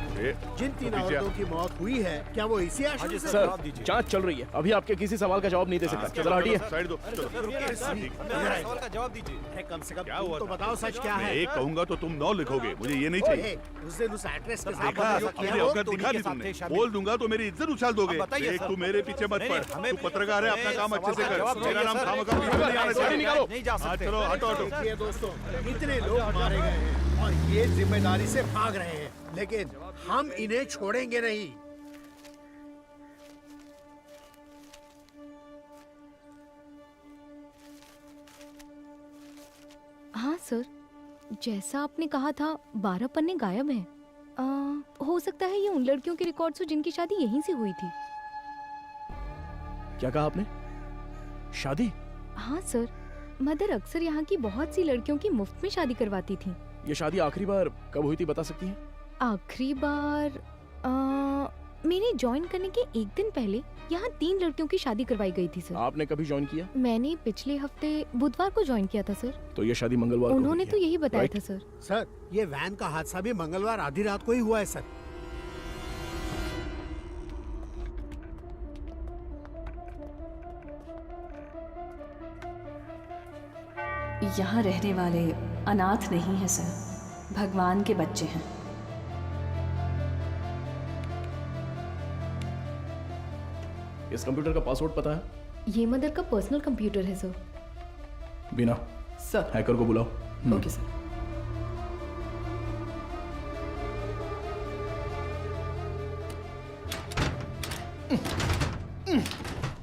जिन 3 औरतों की मौत हुई है, क्या वो इसी आश्रम से? सर, जांच चल रही है, अभी आपके किसी सवाल का जवाब नहीं दे सकता। जरा हटिए। साइड दो। सवाल का जवाब दीजिए। अरे कम से कम क्या तुम हुआ तो था? बताओ सच क्या मैं है? एक कहूंगा तो तुम 9 लिखोगे, मुझे ये नहीं चाहिए। उस दिन उस एक्ट्रेस के साथ देखा, जो किया मेरी वो औकात दिखा दी तुमने। बोल दूंगा तो मेरी इज्जत उछाल दोगे। देख, तू मेरे पीछे मत पड़। तू पत्रकार है, अपना काम अच्छे से कर। मेरा नाम खामखा पीछे नहीं आना चाहिए। नहीं जा सकते। चलो हटो हटो। देखिए दोस्तों, इतने लोग मारे गए हैं और ये जिम्मेदारी से भाग रहे हैं, लेकिन हम इन्हें छोड़ेंगे नहीं। हाँ सर, जैसा आपने कहा था 12 पन्ने गायब हैं। हो सकता है ये उन लड़कियों के रिकॉर्ड्स हो जिनकी शादी यहीं से हुई थी। क्या कहा आपने? शादी? हाँ सर, मदर अक्सर यहाँ की बहुत सी लड़कियों की मुफ्त में शादी करवाती थी। ये शादी आखिरी बार कब हुई थी बता सकती हैं? आखिरी बार मेरे ज्वाइन करने के एक दिन पहले यहाँ 3 लड़कियों की शादी करवाई गई थी सर। आपने कभी ज्वाइन किया? मैंने पिछले हफ्ते बुधवार को ज्वाइन किया था सर। तो ये शादी मंगलवार को उन्होंने हुई तो है, यही बताया राइट? था सर। सर ये वैन का हादसा भी मंगलवार आधी रात को ही हुआ है सर। यहाँ रहने वाले अनाथ नहीं हैं सर, भगवान के बच्चे हैं। इस कंप्यूटर का पासवर्ड पता है? ये मदर का पर्सनल कंप्यूटर है सर। बिना सर हैकर को बुलाओ। Okay sir.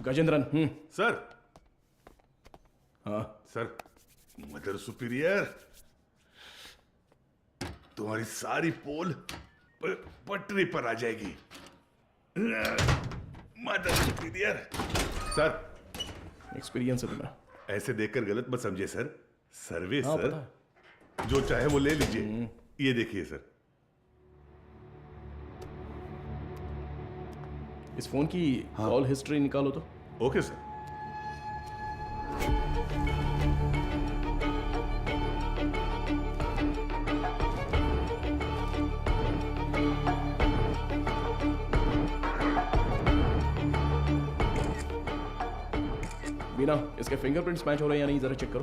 गजेंद्रन। सर। हाँ सर, मदर सुपीरियर, तुम्हारी सारी पोल पटरी पर आ जाएगी। Mother superior. सर, एक्सपीरियंस है तुम्हें। ऐसे देखकर गलत मत समझिए सर। सर्विस हाँ, सर, पता जो चाहे वो ले लीजिए। ये देखिए सर। इस फोन की कॉल हिस्ट्री निकालो तो। Okay sir. बिना इसके फिंगरप्रिंट्स मैच हो रहे हैं या नहीं जरा चेक करो।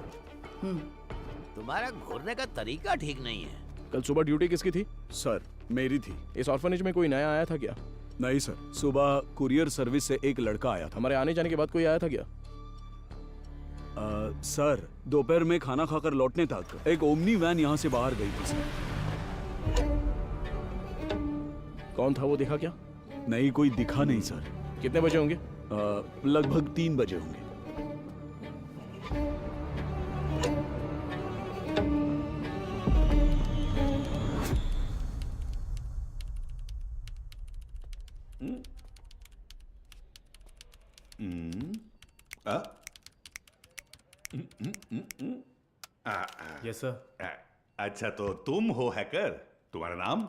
तुम्हारा घूरने का तरीका ठीक नहीं है। कल सुबह ड्यूटी किसकी थी? सर मेरी थी। इस ऑर्फनेज में कोई नया आया था क्या? नहीं सर, सुबह कुरियर सर्विस से एक लड़का आया था। हमारे आने जाने के बाद कोई आया था क्या? सर दोपहर में खाना खाकर लौटने तक एक ओमनी वैन यहाँ से बाहर गई थी सर। कौन था वो दिखा क्या? नहीं, कोई दिखा नहीं सर। कितने बजे होंगे? लगभग 3 बजे होंगे। Yes sir. अच्छा, तो तुम हो हैकर। तुम्हारा नाम?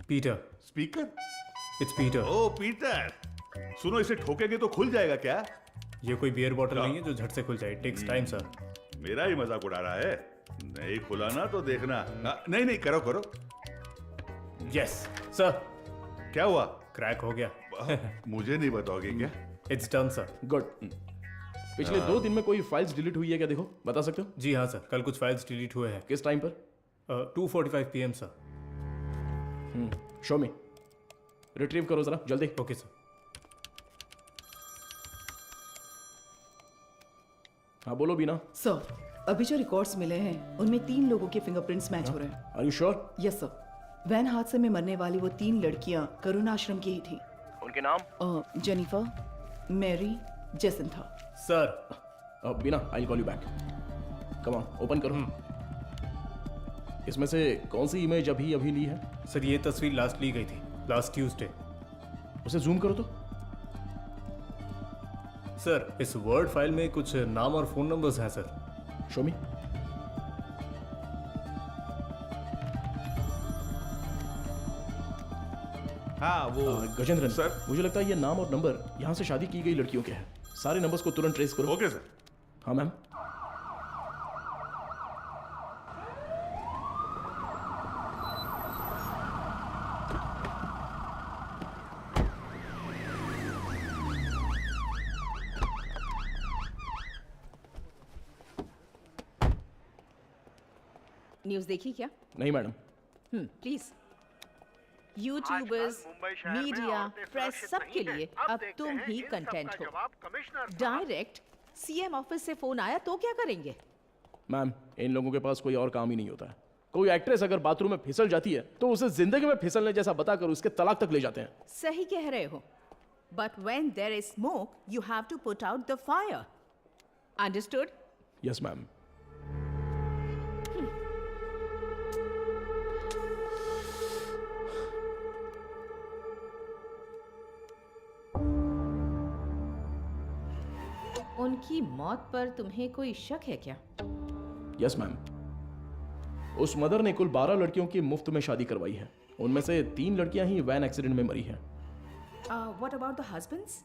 पीटर। स्पीकर? It's Peter. ओ पीटर, सुनो, इसे ठोकेंगे तो खुल जाएगा क्या? ये कोई बियर बॉटल नहीं है जो झट से खुल जाए। Takes time sir. मेरा ही मजाक उड़ा रहा है। नहीं खुला ना तो देखना। नहीं नहीं, करो करो। Yes sir. क्या हुआ? क्रैक हो गया। मुझे नहीं बताओगे क्या? It's done sir. गुड। पिछले 2 दिन में कोई फाइल्स डिलीट हुई है क्या? देखो, बता सकते हो? जी हाँ सर, कल कुछ फाइल्स डिलीट हुए हैं। किस टाइम पर? 2:45 PM सर। शो मी। रिट्रीव करो जरा जल्दी। Okay sir. हाँ बोलो बीना। सर अभी जो रिकॉर्ड्स मिले हैं उनमें 3 लोगों के फिंगरप्रिंट्स मैच हो रहे हैं। Are you sure? Yes sir. Van हादसे में मरने वाली वो 3 लड़कियां करुणा आश्रम की ही थी। उनके नाम? Jennifer, Mary, Jacintha. Sir Beena, I will call you back. Come on, open करो। इसमें से कौन सी इमेज अभी अभी ली है? सर ये तस्वीर लास्ट ली गई थी, लास्ट ट्यूसडे। उसे जूम करो तो। सर इस वर्ड फाइल में कुछ नाम और फोन नंबर्स हैं सर। शो मी। हाँ वो गजेंद्रन सर, मुझे लगता है ये नाम और नंबर यहाँ से शादी की गई लड़कियों के हैं। सारे नंबर्स को तुरंत ट्रेस करो। Okay sir. हाँ मैम। न्यूज़ देखी क्या? नहीं madam. Please. YouTubers, media, press सबके लिए अब तुम ही कंटेंट हो। डायरेक्ट सीएम ऑफिस से फोन आया तो क्या करेंगे? मैम, इन लोगों के पास कोई और काम ही नहीं होता है। कोई एक्ट्रेस अगर बाथरूम में फिसल जाती है तो उसे जिंदगी में फिसलने जैसा बताकर उसके तलाक तक ले जाते हैं। सही कह रहे हो। But when there is smoke you have to put out the fire. Understood? Yes ma'am. उनकी मौत पर तुम्हें कोई शक है क्या? यस मैम, उस मदर ने कुल 12 लड़कियों की मुफ्त में शादी करवाई है। उनमें से 3 लड़कियां ही वैन एक्सीडेंट में मरी हैं। What about the husbands?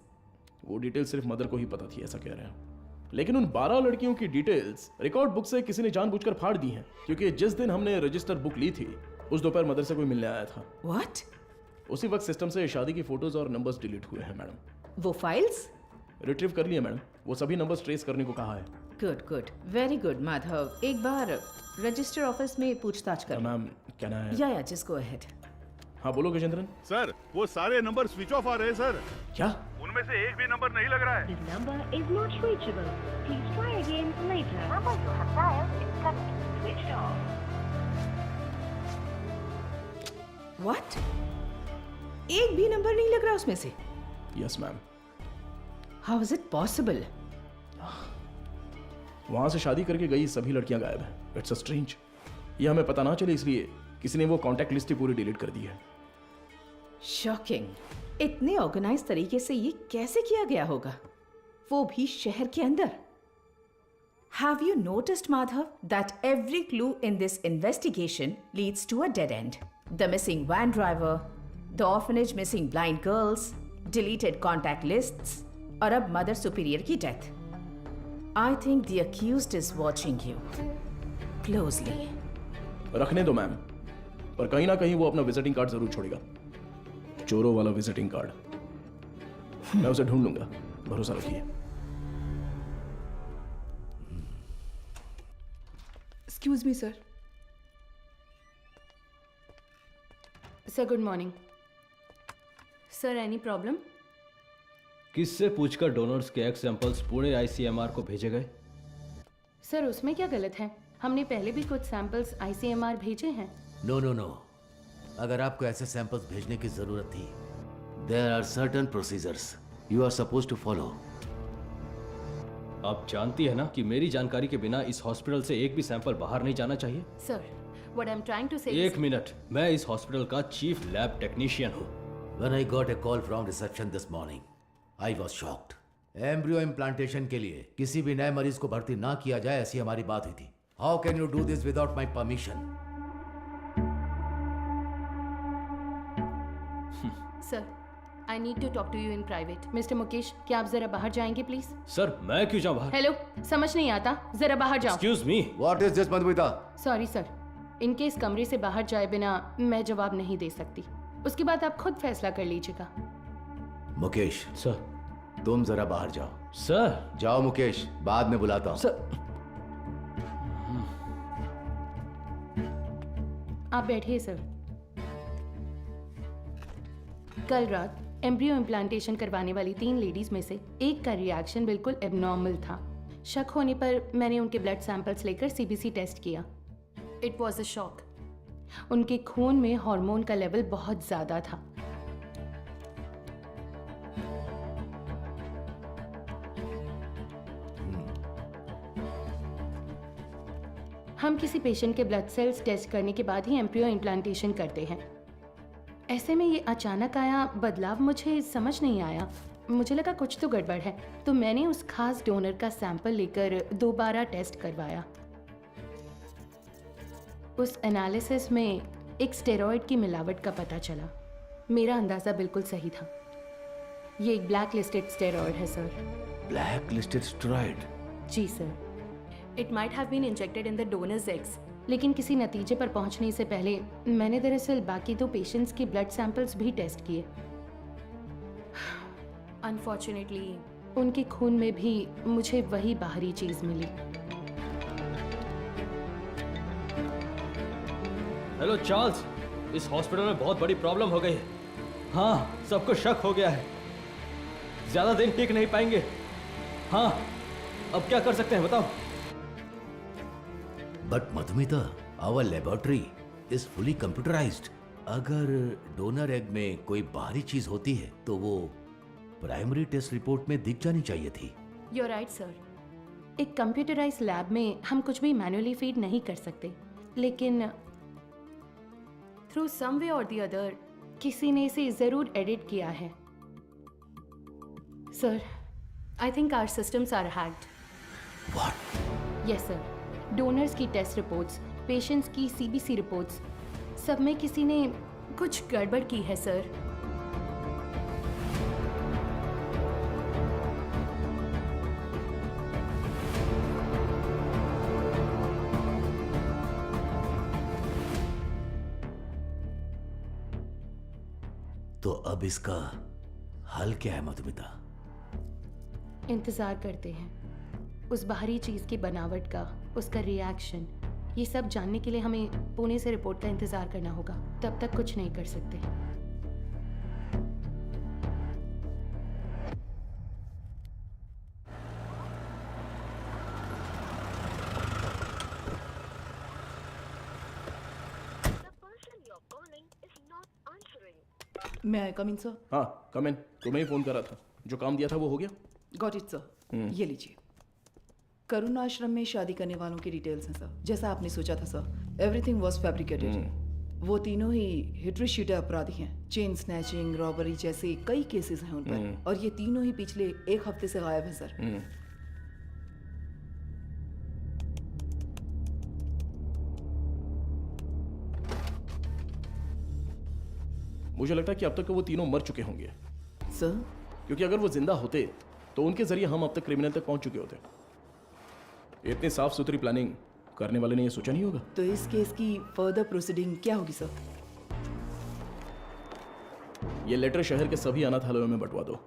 वो डिटेल सिर्फ मदर को ही पता थी, ऐसा कह रहे हैं। लेकिन उन 12 लड़कियों की डिटेल्स रिकॉर्ड बुक से किसी ने जानबूझकर फाड़ दी हैं, क्योंकि जिस दिन हमने रजिस्टर बुक ली थी उस दोपहर मदर से कोई मिलने आया था। व्हाट? उसी वक्त सिस्टम से शादी की फोटोज और नंबर्स डिलीट हुए हैं मैडम। वो फाइल्स रिट्रीव कर लिए मैडम, वो सभी नंबर्स ट्रेस करने को कहा है। Good good, very good Madhav. एक बार रजिस्टर ऑफिस में पूछताछ कर। मैम क्या ना है? या जस्ट गो अहेड। हाँ बोलो गजेंद्रन। सर वो सारे नंबर स्विच ऑफ आ रहे हैं सर। क्या? उनमें से एक भी नंबर नहीं लग रहा है। This number is not reachable. Please try again later. The number you have dialed is currently switched off. What? एक भी नंबर नहीं लग रहा उसमें से? Yes ma'am. How is it possible? वहां से शादी करके गई सभी लड़कियां गायब हैं। It's a strange. ये हमें पता ना चले इसलिए किसी ने वो कांटेक्ट लिस्ट ही पूरी डिलीट कर दी है। शॉकिंग। इतने ऑर्गेनाइज तरीके से ये कैसे किया गया होगा, वो भी शहर के अंदर? Have you noticed, Madhav, that every clue in this investigation leads to a dead end? The missing van driver, the orphanage missing blind girls, deleted contact lists, और अब मदर सुपीरियर की death. I think the accused is watching you closely. रखने दो ma'am, पर कहीं ना कहीं वो अपना विजिटिंग कार्ड जरूर छोड़ेगा। चोरों वाला विजिटिंग कार्ड। मैं उसे ढूंढ लूंगा, भरोसा रखिए। Excuse me sir. Sir good morning. Sir any problem? किससे पूछकर डोनर्स के एग सैंपल्स पुणे आईसीएमआर को भेजे गए? सर उसमें क्या गलत है? हमने पहले भी कुछ सैंपल्स आईसीएमआर भेजे हैं। नो नो नो, अगर आपको ऐसे सैंपल्स भेजने की जरूरत थी, there are certain procedures you are supposed to follow. आप जानती है ना कि मेरी जानकारी के बिना इस हॉस्पिटल से एक भी सैंपल बाहर नहीं जाना चाहिए। Sir what I am trying to say एक मिनट, मैं इस हॉस्पिटल का चीफ लैब टेक्नीशियन हूँ। When I got a call from reception this morning, I was shocked. Embryo implantation के लिए किसी भी नए मरीज को भर्ती ना किया जाए, ऐसी हमारी बात हुई थी। How can you do this without my permission? Sir I need to talk to you in private. Mister Mukesh, क्या आप जरा बाहर जाएंगे प्लीज? सर मैं क्यों जाऊं बाहर? हेलो, समझ नहीं आता, जरा बाहर जाओ। Excuse me, what is this Madhumita? Sorry sir, इनके इस कमरे से बाहर जाए बिना मैं जवाब नहीं दे सकती। उसके बाद आप खुद फैसला कर लीजिएगा। मुकेश सर, तुम जरा बाहर जाओ। सर जाओ मुकेश, बाद में बुलाता हूँ। सर आप बैठिए सर। कल रात एम्ब्रियो इम्प्लांटेशन करवाने वाली 3 लेडीज में से एक का रिएक्शन बिल्कुल एबनॉर्मल था। शक होने पर मैंने उनके ब्लड सैंपल्स लेकर सीबीसी टेस्ट किया। It was a shock. उनके खून में हार्मोन का लेवल बहुत ज्यादा था। हम किसी पेशेंट के ब्लड सेल्स टेस्ट करने के बाद ही एम्ब्रियो इम्प्लांटेशन करते हैं। ऐसे में ये अचानक आया बदलाव मुझे समझ नहीं आया। मुझे लगा कुछ तो गड़बड़ है, तो मैंने उस खास डोनर का सैंपल लेकर दोबारा टेस्ट करवाया। उस एनालिसिस में एक स्टेरॉइड की मिलावट का पता चला। मेरा अंदाजा बिल्कुल सही था। ये एक ब्लैक लिस्टेड स्टेरॉइड है सर। Black listed steroid? जी sir. It might have been injected in the donors eggs, लेकिन किसी नतीजे पर पहुंचने से पहले मैंने दरअसल बाकी 2 पेशेंट्स के ब्लड सैंपल्स भी टेस्ट किए। अनफॉर्चुनेटली उनके खून में भी मुझे वही बाहरी चीज मिली। हेलो चार्ल्स, इस हॉस्पिटल में बहुत बड़ी प्रॉब्लम हो गई है। हाँ, सबको शक हो गया है, ज्यादा दिन टिक नहीं पाएंगे। हाँ, अब क्या कर सकते हैं बताओ? But Madhumita, our laboratory is fully computerized. अगर डोनर एग में कोई बाहरी चीज होती है तो वो प्राइमरी टेस्ट रिपोर्ट में दिख जानी चाहिए थी। You're right, sir. एक कंप्यूटराइज्ड लैब में हम कुछ भी मैन्युअली फीड नहीं कर सकते, लेकिन थ्रू सम वे और द अदर किसी ने इसे जरूर एडिट किया है। Sir, I think our systems are hacked. What? Yes sir. Donors की टेस्ट रिपोर्ट्स, पेशेंट्स की CBC रिपोर्ट्स, सब में किसी ने कुछ गड़बड़ की है सर। तो अब इसका हल क्या है मधुमिता? इंतज़ार करते हैं उस बाहरी चीज़ की बनावट का, उसका रिएक्शन, ये सब जानने के लिए हमें पुणे से रिपोर्ट का इंतज़ार करना होगा। तब तक कुछ नहीं कर सकते। मैं आई कम इन सर? हाँ कम इन। तुम्हें ही फोन करा था, जो काम दिया था वो हो गया? Got it sir. ये लीजिए, करुण आश्रम में शादी करने वालों की डिटेल्स हैं सर, जैसा आपने सोचा था सर। Everything was fabricated. वो तीनों ही हिस्ट्री शीटर अपराधी हैं। चेन स्नैचिंग, रॉबरी जैसे कई केसेस हैं उन पर, और ये तीनों ही पिछले 1 हफ्ते से गायब हैं सर। मुझे लगता है कि अब तक वो तीनों मर चुके होंगे सर, क्योंकि अगर वो जिंदा होते तो उनके जरिए हम अब तक क्रिमिनल तक पहुंच चुके होते। इतनी साफ सुथरी प्लानिंग करने वाले ने ये सोचा नहीं होगा। तो इस केस की फर्दर प्रोसीडिंग क्या होगी सर? ये लेटर शहर के सभी अनाथालयों में बंटवा दो।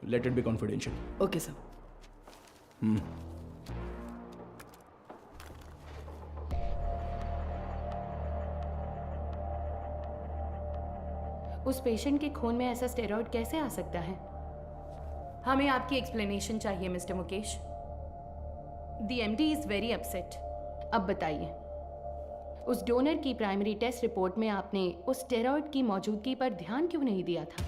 Let it be confidential. Okay sir. उस पेशेंट के खून में ऐसा स्टेरॉइड कैसे आ सकता है? हमें आपकी एक्सप्लेनेशन चाहिए mister Mukesh. The MD is very upset. अब बताइए, उस डोनर की प्राइमरी टेस्ट रिपोर्ट में आपने उस स्टेरॉइड की मौजूदगी पर ध्यान क्यों नहीं दिया था?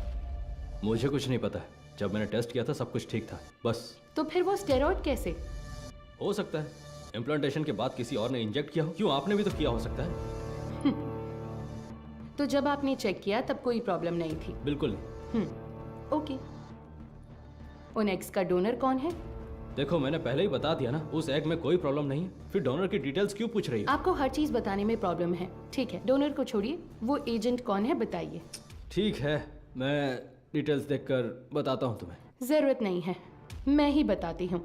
मुझे कुछ नहीं पता। जब मैंने टेस्ट किया था सब कुछ ठीक था, बस। तो फिर वो स्टेरॉइड कैसे? हो सकता है इम्प्लांटेशन के बाद किसी और ने इंजेक्ट किया हो। क्यों, आपने भी तो किया हो सकता है। तो जब आपने चेक किया तब कोई प्रॉब्लम नहीं थी? बिल्कुल नहीं। ओके। उन एग्स का डोनर कौन है? देखो, मैंने पहले ही बता दिया ना, उस एग में कोई प्रॉब्लम नहीं है। फिर डोनर की डिटेल्स क्यों पूछ रही हो? आपको हर चीज बताने में प्रॉब्लम है। ठीक है, डोनर को छोड़िए, वो एजेंट कौन है बताइए। ठीक है, मैं डिटेल्स देखकर बताता हूँ तुम्हें। जरूरत नहीं है, मैं ही बताती हूँ।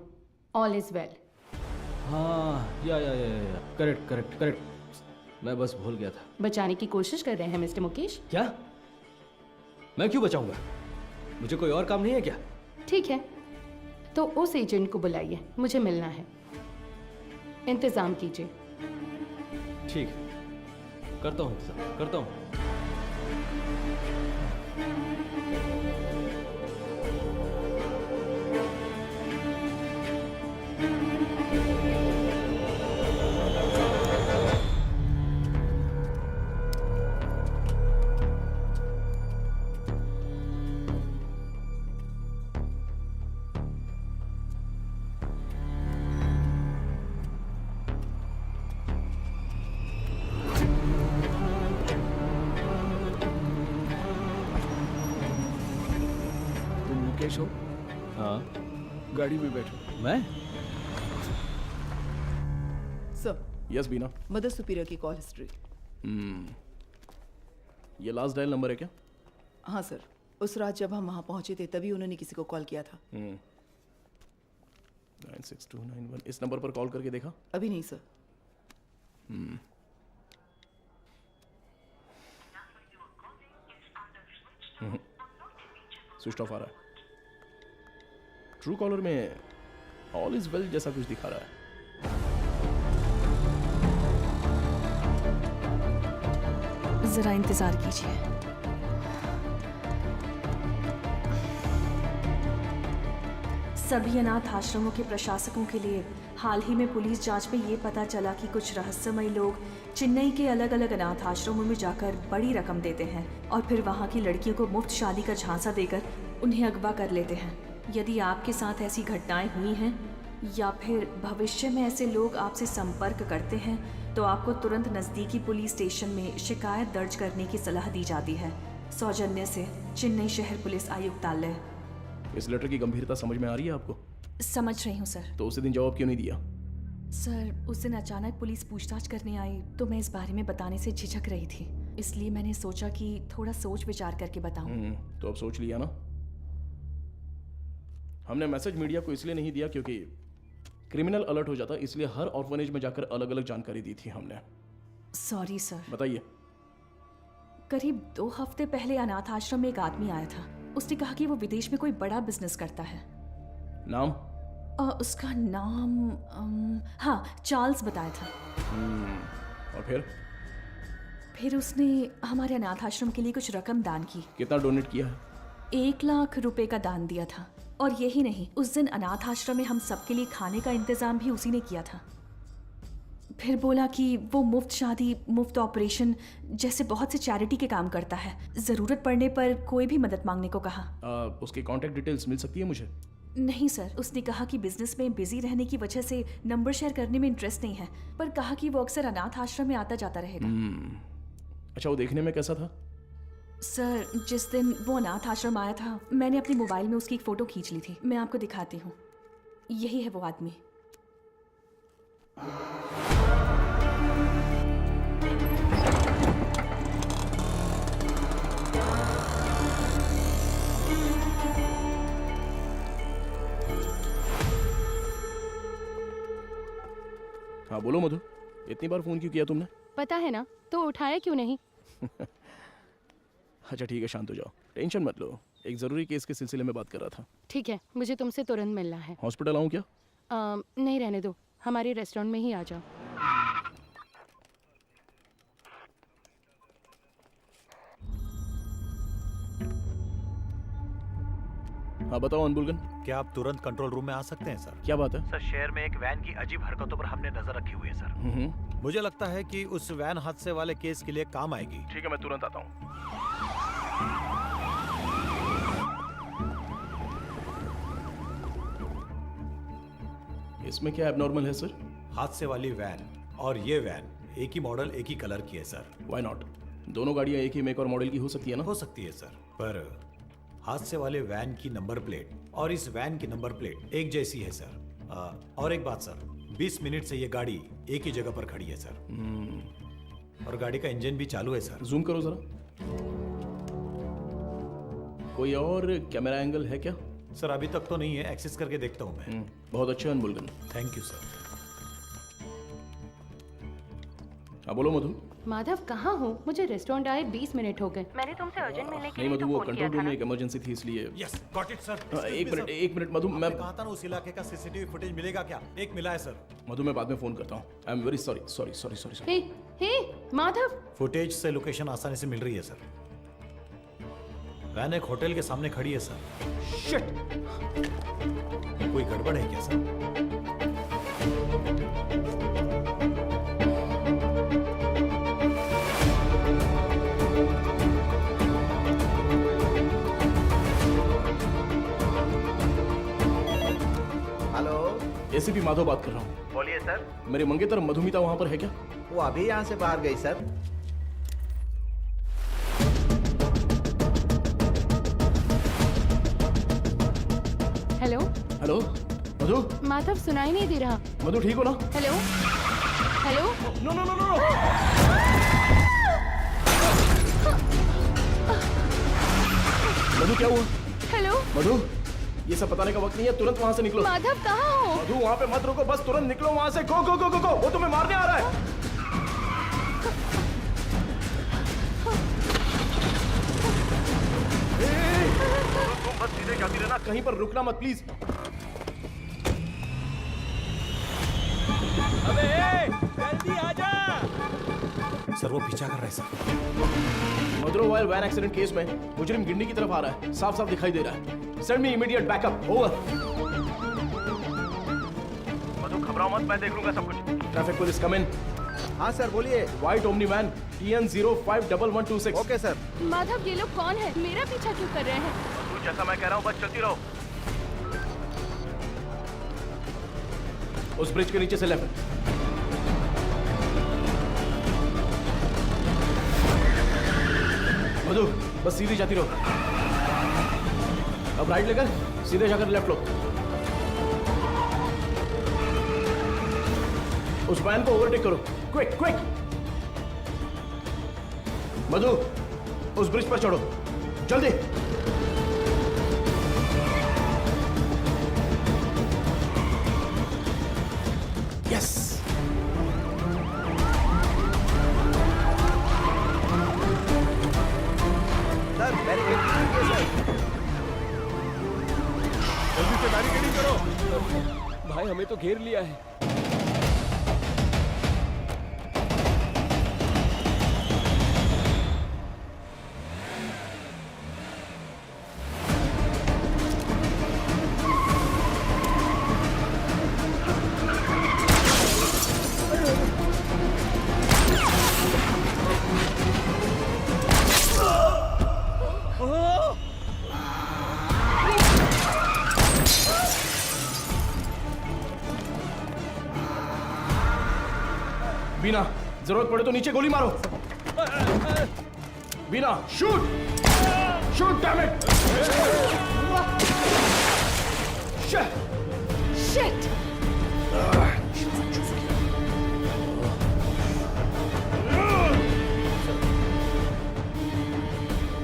All is well. हाँ, या करेक्ट करेक्ट करेक्ट। मैं बस भूल गया था। बचाने की कोशिश कर रहे हैं मिस्टर मुकेश? क्या? मैं क्यों बचाऊंगा? मुझे कोई और काम नहीं है क्या? ठीक है, तो उस एजेंट को बुलाइए, मुझे मिलना है। इंतजाम कीजिए। ठीक है, करता हूँ इंतजाम, करता हूँ। मुकेश हो? हाँ। गाड़ी में बैठो। मैं? सर। यस बीना। मदर सुपीरियर की कॉल हिस्ट्री। ये लास्ट डायल नंबर है क्या? हाँ सर, उस रात जब हम वहाँ पहुँचे थे तभी उन्होंने किसी को कॉल किया था। 96291। इस नंबर पर कॉल करके देखा? अभी नहीं सर। स्विच ऑफ आ रहा है। ट्रू कॉलर में ऑल इज वेल जैसा कुछ दिखा रहा है। जरा इंतजार कीजिए। सभी अनाथ आश्रमों के प्रशासकों के लिए हाल ही में पुलिस जांच में ये पता चला कि कुछ रहस्यमय लोग चेन्नई के अलग अलग अनाथ आश्रमों में जाकर बड़ी रकम देते हैं और फिर वहाँ की लड़कियों को मुफ्त शादी का झांसा देकर उन्हें अगवा कर लेते हैं। यदि आपके साथ ऐसी घटनाएं हुई हैं या फिर भविष्य में ऐसे लोग आपसे संपर्क करते हैं तो आपको तुरंत नज़दीकी पुलिस स्टेशन में शिकायत दर्ज करने की सलाह दी जाती है। सौजन्य से चेन्नई शहर पुलिस आयुक्तालय। इस लेटर की गंभीरता समझ में आ रही है आपको? समझ रही हूँ सर। तो उसी दिन जवाब क्यों नहीं दिया? सर उस दिन अचानक पुलिस पूछताछ करने आई तो मैं इस बारे में बताने से झिझक रही थी, इसलिए मैंने सोचा कि थोड़ा सोच विचार करके बताऊं। तो अब सोच लिया ना? हमने मैसेज मीडिया को इसलिए नहीं दिया क्योंकि क्रिमिनल अलर्ट हो जाता, इसलिए हर ऑर्फनेज में जाकर अलग अलग जानकारी दी थी हमने। Sorry sir. बताइए। करीब 2 हफ्ते पहले अनाथ आश्रम में एक आदमी आया था। उसने कहा कि वो विदेश में कोई बड़ा बिजनेस करता है। नाम? उसका नाम हाँ चार्ल्स बताया था। और फिर उसने हमारे अनाथ आश्रम के लिए कुछ रकम दान की। कितना डोनेट किया है? 1 लाख रुपए का दान दिया था। और यही नहीं, उस दिन अनाथ आश्रम में हम सबके लिए खाने का इंतजाम भी उसी ने किया था। फिर बोला कि वो मुफ्त शादी, मुफ्त ऑपरेशन जैसे बहुत से चैरिटी के काम करता है। जरूरत पड़ने पर कोई भी मदद मांगने को कहा। उसकी कांटेक्ट डिटेल्स मिल सकती है मुझे? नहीं सर, उसने कहा कि बिजनेस में बिजी रहने की वजह से नंबर शेयर करने में इंटरेस्ट नहीं है, पर कहा कि वो अक्सर अनाथ आश्रम में आता जाता रहेगा। अच्छा, वो देखने में कैसा था? सर जिस दिन वो अनाथ आश्रम आया था, मैंने अपने मोबाइल में उसकी एक फोटो खींच ली थी। मैं आपको दिखाती हूँ। यही है वो आदमी। हाँ बोलो मधु, इतनी बार फोन क्यों किया तुमने? पता है ना, तो उठाया क्यों नहीं? अच्छा ठीक है, शांत हो जाओ, टेंशन मत लो। एक जरूरी केस के सिलसिले में बात कर रहा था। ठीक है, मुझे तुमसे तुरंत मिलना है। हॉस्पिटल आऊँ क्या? नहीं, रहने दो, हमारे रेस्टोरेंट में ही आ जाओ। हाँ बताओ अनबुलगन। क्या आप तुरंत कंट्रोल रूम में आ सकते हैं सर? क्या बात है? सर शहर में एक वैन की अजीब हरकतों पर हमने नजर रखी हुई है सर। मुझे लगता है कि उस वैन हादसे वाले केस के लिए काम आएगी। ठीक है, मैं तुरंत आता हूँ। इसमें क्या एबनॉर्मल है सर? हादसे वाली वैन और ये वैन एक ही मॉडल, एक ही कलर की है सर। Why not? दोनों गाड़ियाँ एक ही मेक और मॉडल की हो सकती है ना? हो सकती है सर, पर हादसे वाले वैन की नंबर प्लेट और इस वैन की नंबर प्लेट एक जैसी है सर। और एक बात सर, 20 मिनट से ये गाड़ी एक ही जगह पर खड़ी है सर। और गाड़ी का इंजन भी चालू है सर। जूम करो जरा। कोई और कैमरा एंगल है क्या? सर अभी तक तो नहीं है, एक्सेस करके देखता हूँ मैं। बहुत अच्छा अनबुलगन। Thank you sir. हाँ बोलो मधु। माधव कहाँ हो? मुझे रेस्टोरेंट आए 20 मिनट हो गए। मैंने तुमसे अर्जेंट मिलने के नहीं लिए मधु, वो कंट्रोल रूम में एक इमरजेंसी थी इसलिए। Yes got it sir. एक मिनट मधु, मैं कहा था ना उस इलाके का सीसीटीवी फुटेज मिलेगा क्या? एक मिला है सर। मधु मैं बाद में फोन करता हूँ। I am very sorry. Hey Madhav, footage से लोकेशन आसानी से मिल रही है सर। वैन एक होटल के सामने खड़ी है सर। शिट! कोई गड़बड़ है क्या सर? एसीपी माधव बात कर रहा हूँ। बोलिए सर। मेरे मंगेतर मधुमिता वहाँ पर है क्या? वो अभी यहाँ से बाहर गई sir. Hello hello Madhu. Madhav सुनाई नहीं दे रहा। मधु ठीक हो ना? Hello hello. No no no no. Madhu क्या हुआ? हेलो मधु, ये सब बताने का वक्त नहीं है, तुरंत वहाँ से निकलो। माधव कहाँ हो? मधु वहाँ पे मत रुको, बस तुरंत निकलो वहाँ से। गो गो गो गो गो, वो तुम्हें मारने आ रहा है। तुम बस सीधे जाती रहना, कहीं पर रुकना मत प्लीज। अबे जल्दी आजा। सर वो पीछा कर रहा है सर। मदुरवाइल वैन एक्सीडेंट केस में मुजरिम गिंडी की तरफ आ रहा है, साफ साफ दिखाई दे रहा है। Send me immediate backup. Over. Madhu घबराओ मत, मैं देख लूंगा सब कुछ। Traffic police come in. हाँ सर बोलिए। White Omni van TN051126। Okay sir. Madhav ये लोग कौन है? मेरा पीछा क्यों कर रहे हैं? मधु जैसा मैं कह रहा हूँ बस चलती रहो। उस ब्रिज के नीचे से लेफ्ट। मधु बस सीधी जाती रहो। अब राइट लेकर सीधे जाकर लेफ्ट लो। उस वैन को ओवरटेक करो, क्विक क्विक। मधु, उस ब्रिज पर चढ़ो, जल्दी। यस। सर बैरिकेड कीजिए सर। जल्दी से बैरिकेडिंग करो। भाई हमें तो घेर लिया है। बीना, जरूरत पड़े तो नीचे गोली मारो। Beena, shoot shoot, damn it. Shit.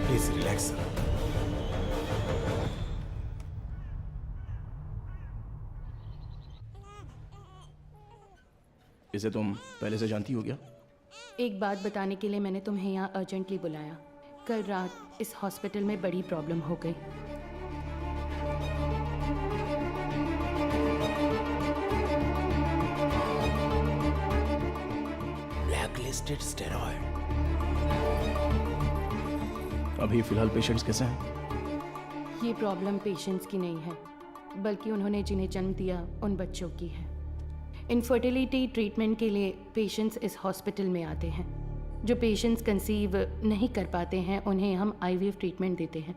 Please relax sir. इसे तुम पहले से जानती हो क्या? एक बात बताने के लिए मैंने तुम्हें यहाँ अर्जेंटली बुलाया। कल रात इस हॉस्पिटल में बड़ी प्रॉब्लम हो गई। Blacklisted steroid. अभी फिलहाल पेशेंट्स कैसे हैं? ये प्रॉब्लम पेशेंट्स की नहीं है, बल्कि उन्होंने जिन्हें जन्म दिया उन बच्चों की है। इनफर्टिलिटी ट्रीटमेंट के लिए पेशेंट्स इस हॉस्पिटल में आते हैं। जो पेशेंट्स कंसीव नहीं कर पाते हैं उन्हें हम आईवीएफ ट्रीटमेंट देते हैं।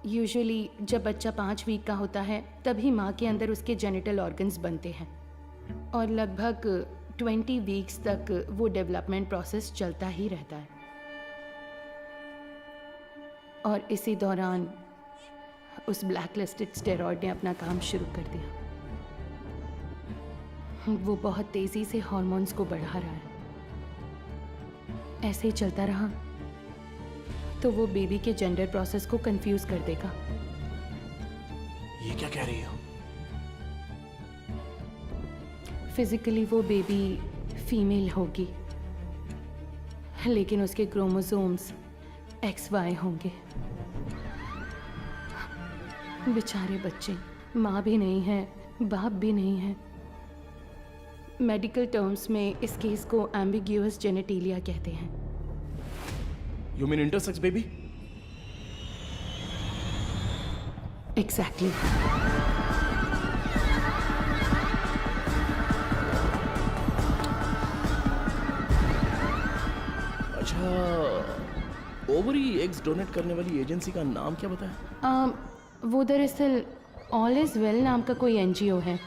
यूजुअली जब बच्चा 5 वीक का होता है तभी माँ के अंदर उसके जेनिटल ऑर्गन्स बनते हैं और लगभग 20 वीक्स तक वो डेवलपमेंट प्रोसेस चलता ही रहता है। और इसी दौरान उस ब्लैकलिस्टेड स्टेरॉइड ने अपना काम शुरू कर दिया। वो बहुत तेजी से हार्मोन्स को बढ़ा रहा है। ऐसे ही चलता रहा तो वो बेबी के जेंडर प्रोसेस को कंफ्यूज कर देगा। ये क्या कह रही हो? फिजिकली वो बेबी फीमेल होगी, लेकिन उसके क्रोमोसोम्स XY होंगे। बेचारे बच्चे, माँ भी नहीं है, बाप भी नहीं है। मेडिकल टर्म्स में इस केस को एम्बिग्यूअस जेनेटिलिया कहते हैं। You mean intersex baby? Exactly. अच्छा, ओवरी एग्स डोनेट करने वाली एजेंसी का नाम क्या बताया? वो दरअसल ऑल इज वेल नाम का कोई NGO है।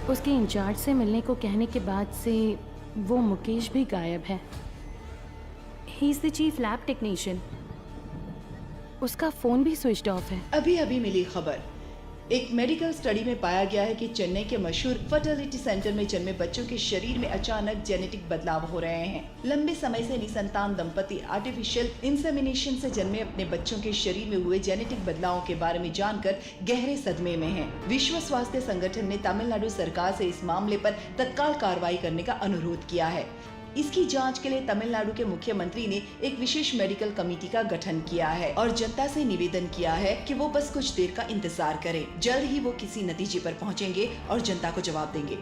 उसके इंचार्ज से मिलने को कहने के बाद से वो मुकेश भी गायब है। He is the chief lab technician. उसका फोन भी स्विच्ड ऑफ है। अभी अभी मिली खबर, एक मेडिकल स्टडी में पाया गया है कि चेन्नई के मशहूर फर्टिलिटी सेंटर में जन्मे बच्चों के शरीर में अचानक जेनेटिक बदलाव हो रहे हैं। लंबे समय से निसंतान दंपति आर्टिफिशियल इंसेमिनेशन से जन्मे अपने बच्चों के शरीर में हुए जेनेटिक बदलावों के बारे में जानकर गहरे सदमे में हैं। विश्व स्वास्थ्य संगठन ने तमिलनाडु सरकार से इस मामले पर तत्काल कार्रवाई करने का अनुरोध किया है। इसकी जांच के लिए तमिलनाडु के मुख्यमंत्री ने एक विशेष मेडिकल कमेटी का गठन किया है और जनता से निवेदन किया है कि वो बस कुछ देर का इंतजार करें। जल्द ही वो किसी नतीजे पर पहुंचेंगे और जनता को जवाब देंगे।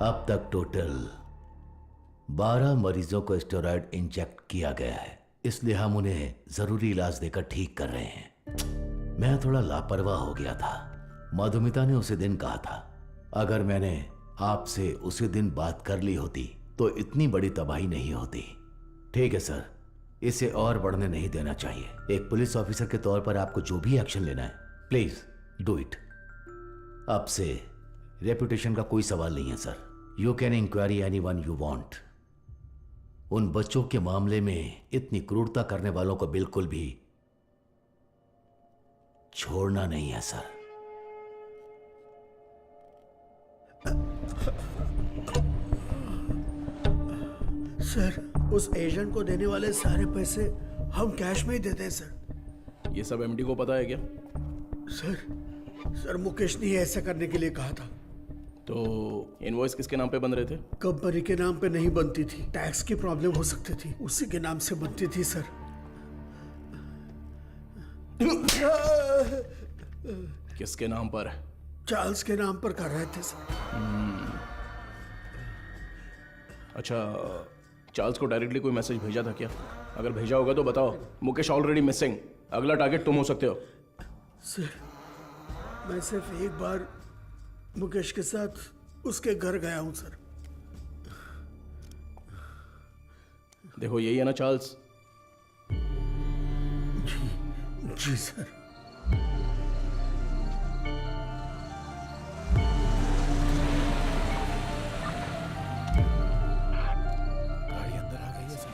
अब तक टोटल 12 मरीजों को स्टेरॉइड इंजेक्ट किया गया है, इसलिए हम उन्हें जरूरी इलाज देकर ठीक कर रहे हैं। मैं थोड़ा लापरवाह हो गया था। मधुमिता ने उसी दिन कहा था, अगर मैंने आपसे उसी दिन बात कर ली होती तो इतनी बड़ी तबाही नहीं होती। ठीक है सर, इसे और बढ़ने नहीं देना चाहिए। एक पुलिस ऑफिसर के तौर पर आपको जो भी एक्शन लेना है, प्लीज डू इट। अब से रेपुटेशन का कोई सवाल नहीं है sir. You can inquiry anyone you want. उन बच्चों के मामले में इतनी क्रूरता करने वालों को बिल्कुल भी छोड़ना नहीं है सर। सर, उस एजेंट को देने वाले सारे पैसे हम कैश में ही देते हैं सर। ये सब एमडी को पता है क्या? सर मुकेश ने ऐसा करने के लिए कहा था। तो इनवॉइस किसके नाम पे बन रहे थे? कंपनी के नाम पे नहीं बनती थी, टैक्स की प्रॉब्लम हो सकती थी, उसी के नाम से बनती थी सर। किसके नाम पर? चार्ल्स के नाम पर कर रहे थे सर। अच्छा, चार्ल्स को डायरेक्टली कोई मैसेज भेजा था क्या? अगर भेजा होगा तो बताओ। मुकेश ऑलरेडी मिसिंग, अगला टारगेट तुम हो सकते हो। सर, मैं सिर्फ एक बार मुकेश के साथ उसके घर गया हूं सर। देखो यही है ना चार्ल्स? जी सर। गाड़ी अंदर आ गई है सर।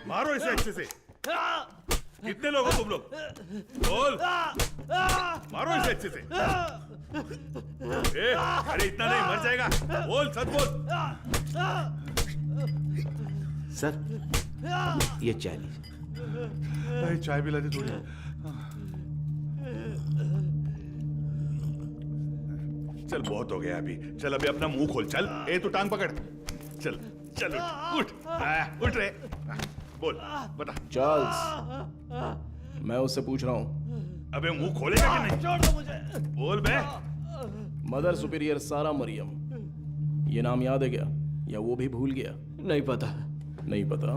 मारो इसे अच्छे से। कितने लोग हो तुम लोग? बोल। मारो इसे अच्छे से। अरे इतना नहीं, मर जाएगा। बोल, सच बोल। सर, ये चाय लीजिए। चाय पिला दे थोड़ी। चल बहुत हो गया अभी। चल अभी अपना मुंह खोल। चल, ए तू टांग पकड़। चल चल उठ उठ रे। बोल, बता। चार्ल्स, मैं उससे पूछ रहा हूँ। अबे मुंह खोलेगा कि नहीं? छोड़ दो मुझे। बोल बे। मदर सुपीरियर सारा मरियम, ये नाम याद है क्या? या वो भी भूल गया? नहीं पता। नहीं पता?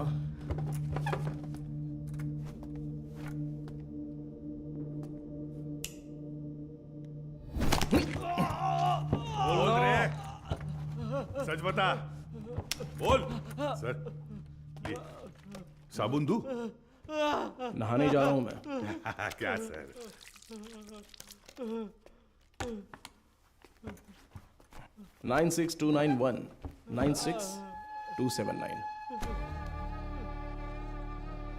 बोल रे, सच बता। बोल। सर, ये साबुन दूं? नहाने जा रहा हूं मैं। क्या सर? 96291 96279।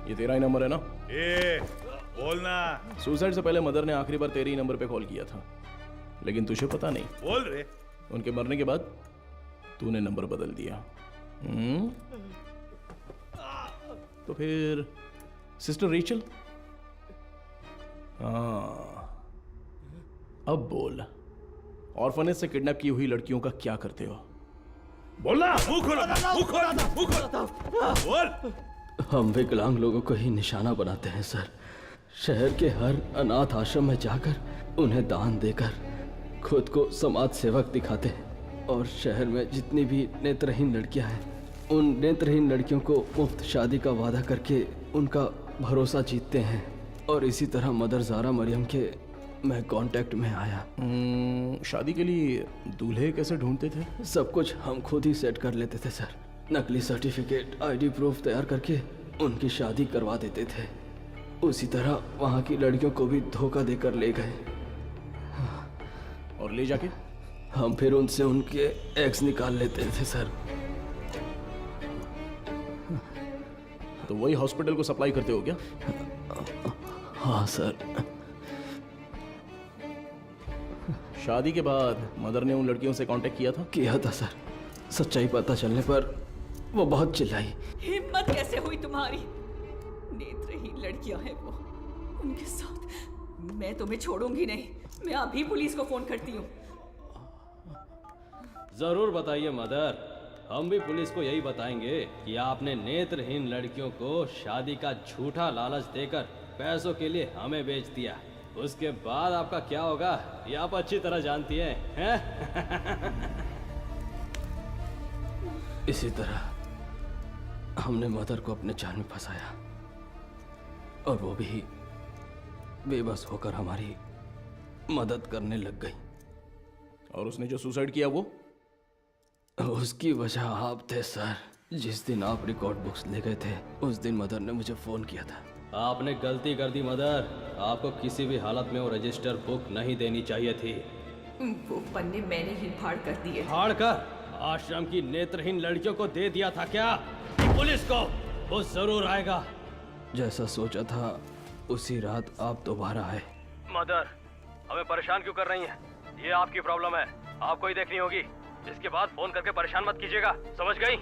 ये तेरा ही नंबर है ना? बोलना। सुसाइड से पहले मदर ने आखिरी बार तेरे ही नंबर पे कॉल किया था, लेकिन तुझे पता नहीं। बोल रे। उनके मरने के बाद तूने नंबर बदल दिया। तो फिर सिस्टर रेचल? हाँ, अब बोल, ऑर्फनेज से किडनैप की हुई लड़कियों का क्या करते हो? बोलना। मुंह खोलो, मुंह खोलो, मुंह खोलो। बोल। हम विकलांग लोगों को ही निशाना बनाते हैं सर। शहर के हर अनाथ आश्रम में जाकर उन्हें दान देकर खुद को समाज सेवक दिखाते हैं और शहर में जितनी भी नेत्रहीन लड़कियां हैं उन नेत्रहीन लड़कियों को मुफ्त शादी का वादा करके उनका भरोसा जीतते हैं। और इसी तरह मदर ज़ारा मरियम के मैं कांटेक्ट में आया। शादी के लिए दूल्हे कैसे ढूंढते थे? सब कुछ हम खुद ही सेट कर लेते थे सर। नकली सर्टिफिकेट, आईडी प्रूफ तैयार करके उनकी शादी करवा देते थे। उसी तरह वहाँ की लड़कियों को भी धोखा देकर ले गए और ले जाके हम फिर उनसे उनके एग्स निकाल लेते थे सर। तो वही हॉस्पिटल को सप्लाई करते हो क्या? हाँ सर। शादी के बाद मदर ने उन लड़कियों से कांटेक्ट किया था सर। सच्चाई पता चलने पर वो बहुत चिल्लाई। हिम्मत कैसे हुई तुम्हारी? नेत्रहीन लड़कियां हैं वो, उनके साथ मैं तुम्हें छोड़ूंगी नहीं। मैं अभी पुलिस को फोन करती हूँ। जरूर बताइए मदर, हम भी पुलिस को यही बताएंगे कि आपने नेत्रहीन लड़कियों को शादी का झूठा लालच देकर पैसों के लिए हमें बेच दिया। उसके बाद आपका क्या होगा ये आप अच्छी तरह जानती हैं? इसी तरह हमने मदर को अपने जाल में फंसाया और वो भी बेबस होकर हमारी मदद करने लग गई। और उसने जो सुसाइड किया वो? उसकी वजह आप थे सर। जिस दिन आप रिकॉर्ड बुक्स ले गए थे उस दिन मदर ने मुझे फोन किया था। आपने गलती कर दी मदर, आपको किसी भी हालत में वो रजिस्टर बुक नहीं देनी चाहिए थी। वो पन्ने मैंने ही फाड़ कर दिए। फाड़ कर आश्रम की नेत्रहीन लड़कियों को दे दिया था क्या? पुलिस को वो जरूर आएगा। जैसा सोचा था उसी रात आप दोबारा आए। मदर हमें परेशान क्यों कर रही हैं? ये आपकी प्रॉब्लम है, आपको ही देखनी होगी। इसके बाद फोन करके परेशान मत कीजिएगा, समझ गई?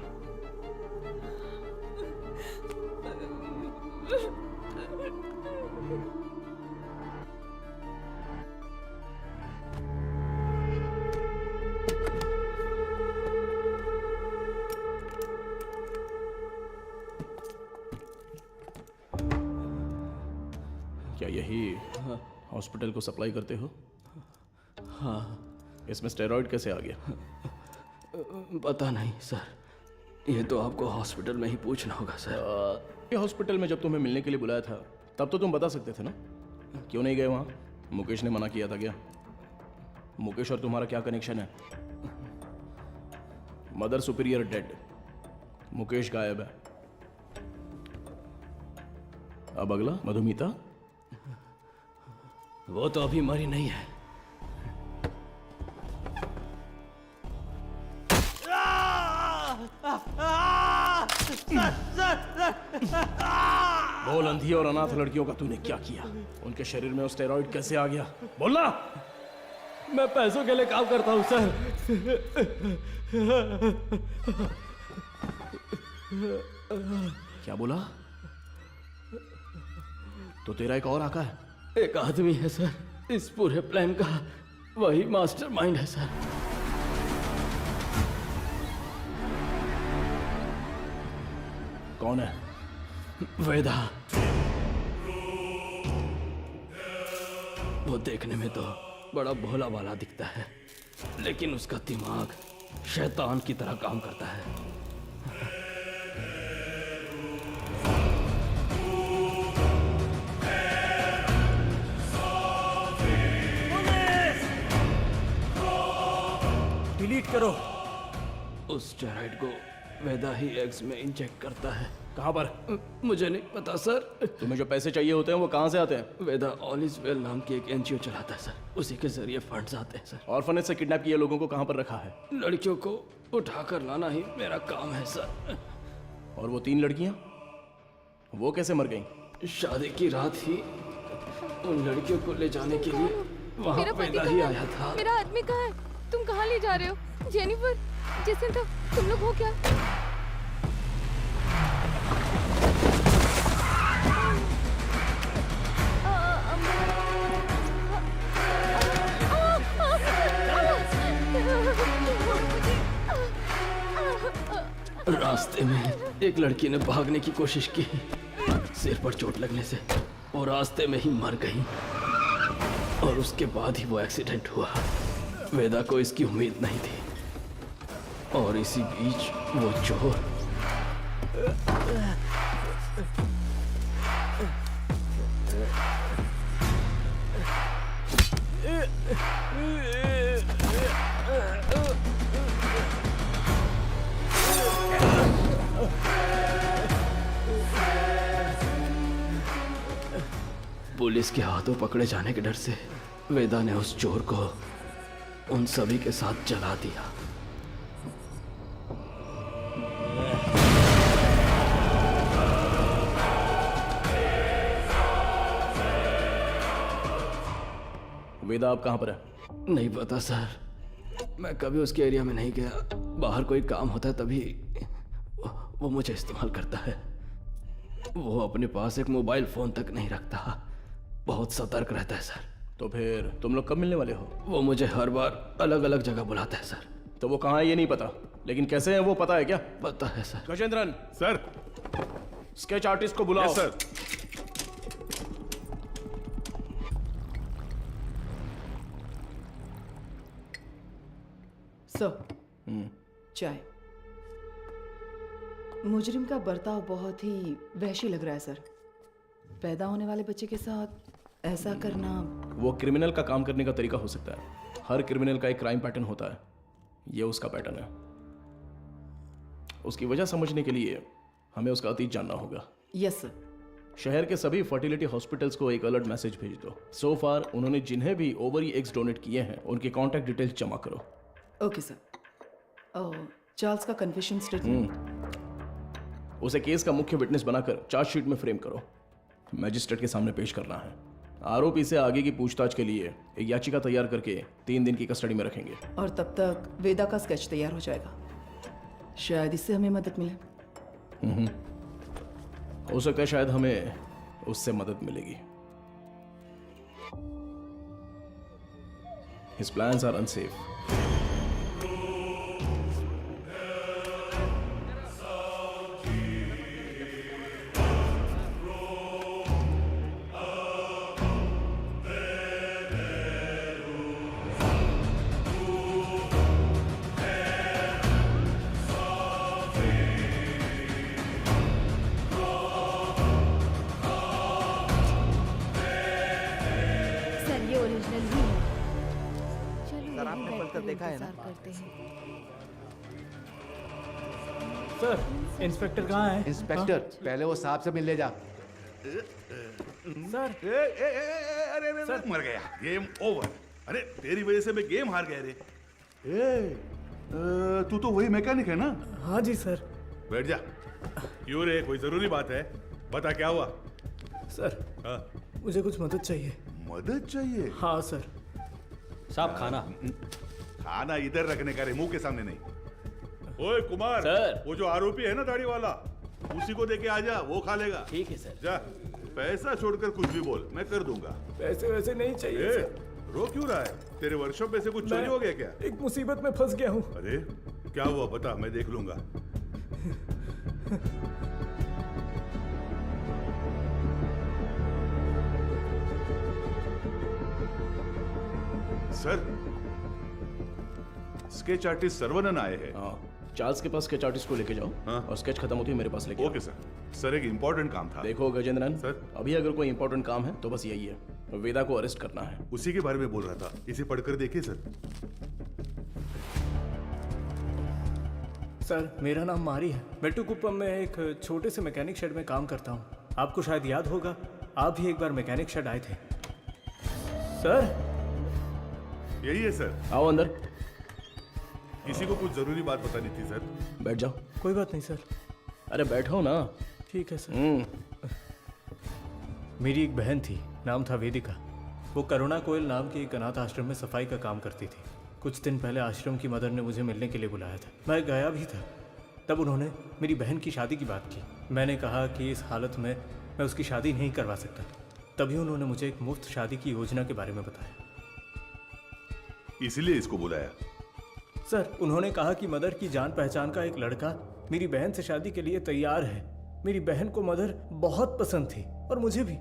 क्या यही हॉस्पिटल को सप्लाई करते हो? हाँ। इसमें स्टेरॉइड कैसे आ गया? पता नहीं सर, ये तो आपको हॉस्पिटल में ही पूछना होगा सर। ये हॉस्पिटल में जब तुम्हें मिलने के लिए बुलाया था तब तो तुम बता सकते थे ना, क्यों नहीं गए वहाँ? मुकेश ने मना किया था क्या? मुकेश और तुम्हारा क्या कनेक्शन है? मदर सुपीरियर डेड, मुकेश गायब है। अब अगला मधुमिता, वो तो अभी मरी नहीं है। बोल, अंधी और अनाथ लड़कियों का तूने क्या किया? उनके शरीर में वो स्टेरॉइड कैसे आ गया? बोलना। मैं पैसों के लिए काम करता हूँ सर। क्या बोला? तो तेरा एक और आका है? एक आदमी है सर, इस पूरे प्लान का वही मास्टरमाइंड है सर। कौन है? वेदा। वो देखने में तो बड़ा भोला वाला दिखता है, लेकिन उसका दिमाग शैतान की तरह काम करता है। डिलीट करो। उस स्टेरॉइड को वेदा ही एग्स में इंजेक्ट करता है। कहाँ पर? मुझे नहीं पता सर। तुम्हें जो पैसे चाहिए होते हैं वो कहाँ से आते हैं? वेदा ऑल इज वेल नाम की एक एनजीओ चलाता है सर, उसी के जरिए फंड्स आते हैं सर। ऑर्फनेज से किडनैप किए लोगों को कहाँ पर रखा है? लड़कियों को उठाकर लाना ही मेरा काम है सर। और वो 3 लड़कियाँ, वो कैसे मर गईं? शादी की रात ही उन लड़कियों को ले जाने के लिए वहाँ वेदा ही आया था। मेरा आदमी कहाँ है? तुम कहाँ ले जा रहे हो? जेनिफर, जेसिंथा, तुम लोग हो क्या? रास्ते में एक लड़की ने भागने की कोशिश की, सिर पर चोट लगने से वो रास्ते में ही मर गई और उसके बाद ही वो एक्सीडेंट हुआ। वेदा को इसकी उम्मीद नहीं थी और इसी बीच वो चोर पुलिस के हाथों पकड़े जाने के डर से वेदा ने उस चोर को उन सभी के साथ जला दिया। वेदा आप कहां पर है? नहीं पता सर, मैं कभी उसके एरिया में नहीं गया। बाहर कोई काम होता है तभी वो मुझे इस्तेमाल करता है। वो अपने पास एक मोबाइल फोन तक नहीं रखता, बहुत सतर्क रहता है सर। तो फिर तुम लोग कब मिलने वाले हो? वो मुझे हर बार अलग अलग जगह बुलाता है सर। तो वो कहाँ है ये नहीं पता, लेकिन कैसे है वो पता है क्या? पता है sir. Gajendran sir, sketch artist को बुलाओ। सर। सर, चाय। मुजरिम का बर्ताव बहुत ही वहशी लग रहा है सर। पैदा होने वाले बच्चे के साथ ऐसा करना। वो क्रिमिनल का काम करने का तरीका हो सकता है। हर क्रिमिनल का एक क्राइम पैटर्न होता है, ये उसका पैटर्न है। उसकी वजह समझने के लिए हमें उसका अतीत जानना होगा। Yes sir. शहर के सभी फर्टिलिटी हॉस्पिटल्स को एक अलर्ट मैसेज भेज दो। सो फार उन्होंने जिन्हें भी ओवरी एग्स डोनेट किए हैं उनके कॉन्टैक्ट डिटेल्स जमा करो। Okay sir. चार्ल्स का कन्फेशन स्टेटमेंट उसे केस का मुख्य विटनेस बनाकर चार्जशीट में फ्रेम करो। मैजिस्ट्रेट के सामने पेश करना है। आरोपी से आगे की पूछताछ के लिए एक याचिका तैयार करके 3 दिन की कस्टडी में रखेंगे। और तब तक वेदा का स्केच तैयार हो जाएगा। शायद इससे हमें मदद मिले। हो सकता है शायद हमें उससे मदद मिलेगी। His plans are unsafe. Sir, inspector कहाँ है? इंस्पेक्टर, पहले वो साहब से मिल ले जा। सर, अरे सर, मर गया। Game over. अरे तेरी वजह से मैं गेम हार गया रे। तू तो वही मैकेनिक है ना? हाँ जी सर। बैठ जा। क्यों रे, कोई जरूरी बात है? बता क्या हुआ? सर, मुझे कुछ मदद चाहिए। मदद चाहिए? हाँ सर। साहब खाना। खाना इधर रखने का रे, मुंह के सामने नहीं। ओए कुमार, सर। वो जो आरोपी है ना दाढ़ी वाला, उसी को देके आ जा, वो खा लेगा। ठीक है सर। जा, पैसा छोड़कर कुछ भी बोल, मैं कर दूंगा। पैसे वैसे नहीं चाहिए सर। रो क्यों रहा है? तेरे वर्कशॉप में से कुछ चोरी हो गया क्या? एक मुसीबत में फंस गया हूँ। अरे क्या हुआ बता, मैं देख लूंगा। सर, स्केच आर्टिस्ट सर्वनन आए हैं। चार्ल्स के पास स्केच आर्टिस्ट को लेके जाओ। और स्केच खत्म होती है मेरे पास लेके आओ। Okay sir. सर, एक इम्पोर्टेंट काम था। देखो गजेंद्रन सर, अभी अगर कोई इंपॉर्टेंट काम है तो बस यही है, वेदा को अरेस्ट करना है। उसी के बारे में बोल रहा था, इसे पढ़कर देखिए सर। सर, मेरा नाम मारी है। मेट्टुकुप्पम में एक छोटे से मैकेनिक शेड में काम करता हूँ। आपको शायद याद होगा, आप भी एक बार मैकेनिक शेड आए थे। सर, यही है सर। आओ अंदर। किसी को कुछ जरूरी बात बतानी थी सर। बैठ जाओ। कोई बात नहीं सर। अरे बैठो ना। ठीक है सर। मेरी एक बहन थी, नाम था वेदिका। वो करुणा कोयल नाम के एक अनाथ आश्रम में सफाई का काम करती थी। कुछ दिन पहले आश्रम की मदर ने मुझे मिलने के लिए बुलाया था। मैं गया भी था। तब उन्होंने मेरी बहन की शादी की बात की। मैंने कहा कि इस हालत में मैं उसकी शादी नहीं करवा सकता। तभी उन्होंने मुझे एक मुफ्त शादी की योजना के बारे में बताया। इसलिए इसको बुलाया? सर, उन्होंने कहा कि मदर की जान पहचान का एक लड़का मेरी बहन से शादी के लिए तैयार है। मेरी बहन को मदर बहुत पसंद थी और मुझे भी।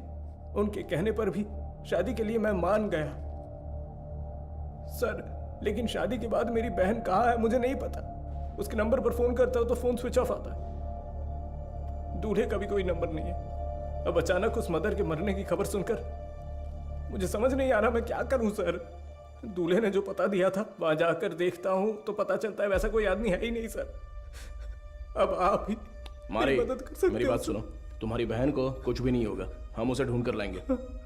उनके कहने पर भी शादी के लिए मैं मान गया सर। लेकिन शादी के बाद मेरी बहन कहाँ है मुझे नहीं पता। उसके नंबर पर फोन करता हूँ तो फोन स्विच ऑफ आता है। दूल्हे का भी कोई नंबर नहीं है। अब अचानक उस मदर के मरने की खबर सुनकर मुझे समझ नहीं आ रहा मैं क्या करूं सर। दूल्हे ने जो पता दिया था वहां जाकर देखता हूं तो पता चलता है वैसा कोई आदमी है ही नहीं सर। अब आप ही मारे, मदद कर सकते मेरी हो बात सर। सुनो। तुम्हारी बहन को कुछ भी नहीं होगा, हम उसे ढूंढ कर लाएंगे।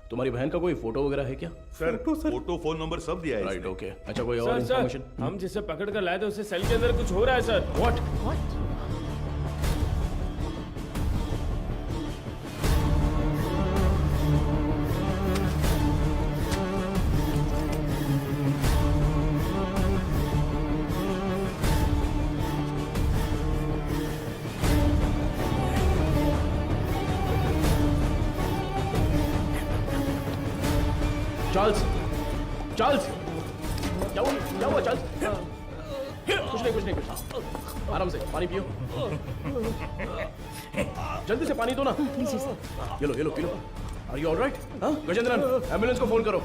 तुम्हारी बहन का कोई फोटो वगैरह है क्या? सर फोटो फोन नंबर सब दिया है राइट, ओके। अच्छा, कोई और सर इन्फॉर्मेशन? हम जिसे पकड़ कर लाए थे उससे सेल के अंदर कुछ हो रहा है सर। व्हाट? चार्ल्स, चार्ल्स, क्या हुआ चार्ल्स? कुछ नहीं। आराम से पानी पियो। जल्दी से पानी दो ना। ये लो पी लो। Are you alright? हाँ गजेंद्रन, एम्बुलेंस को फोन करो।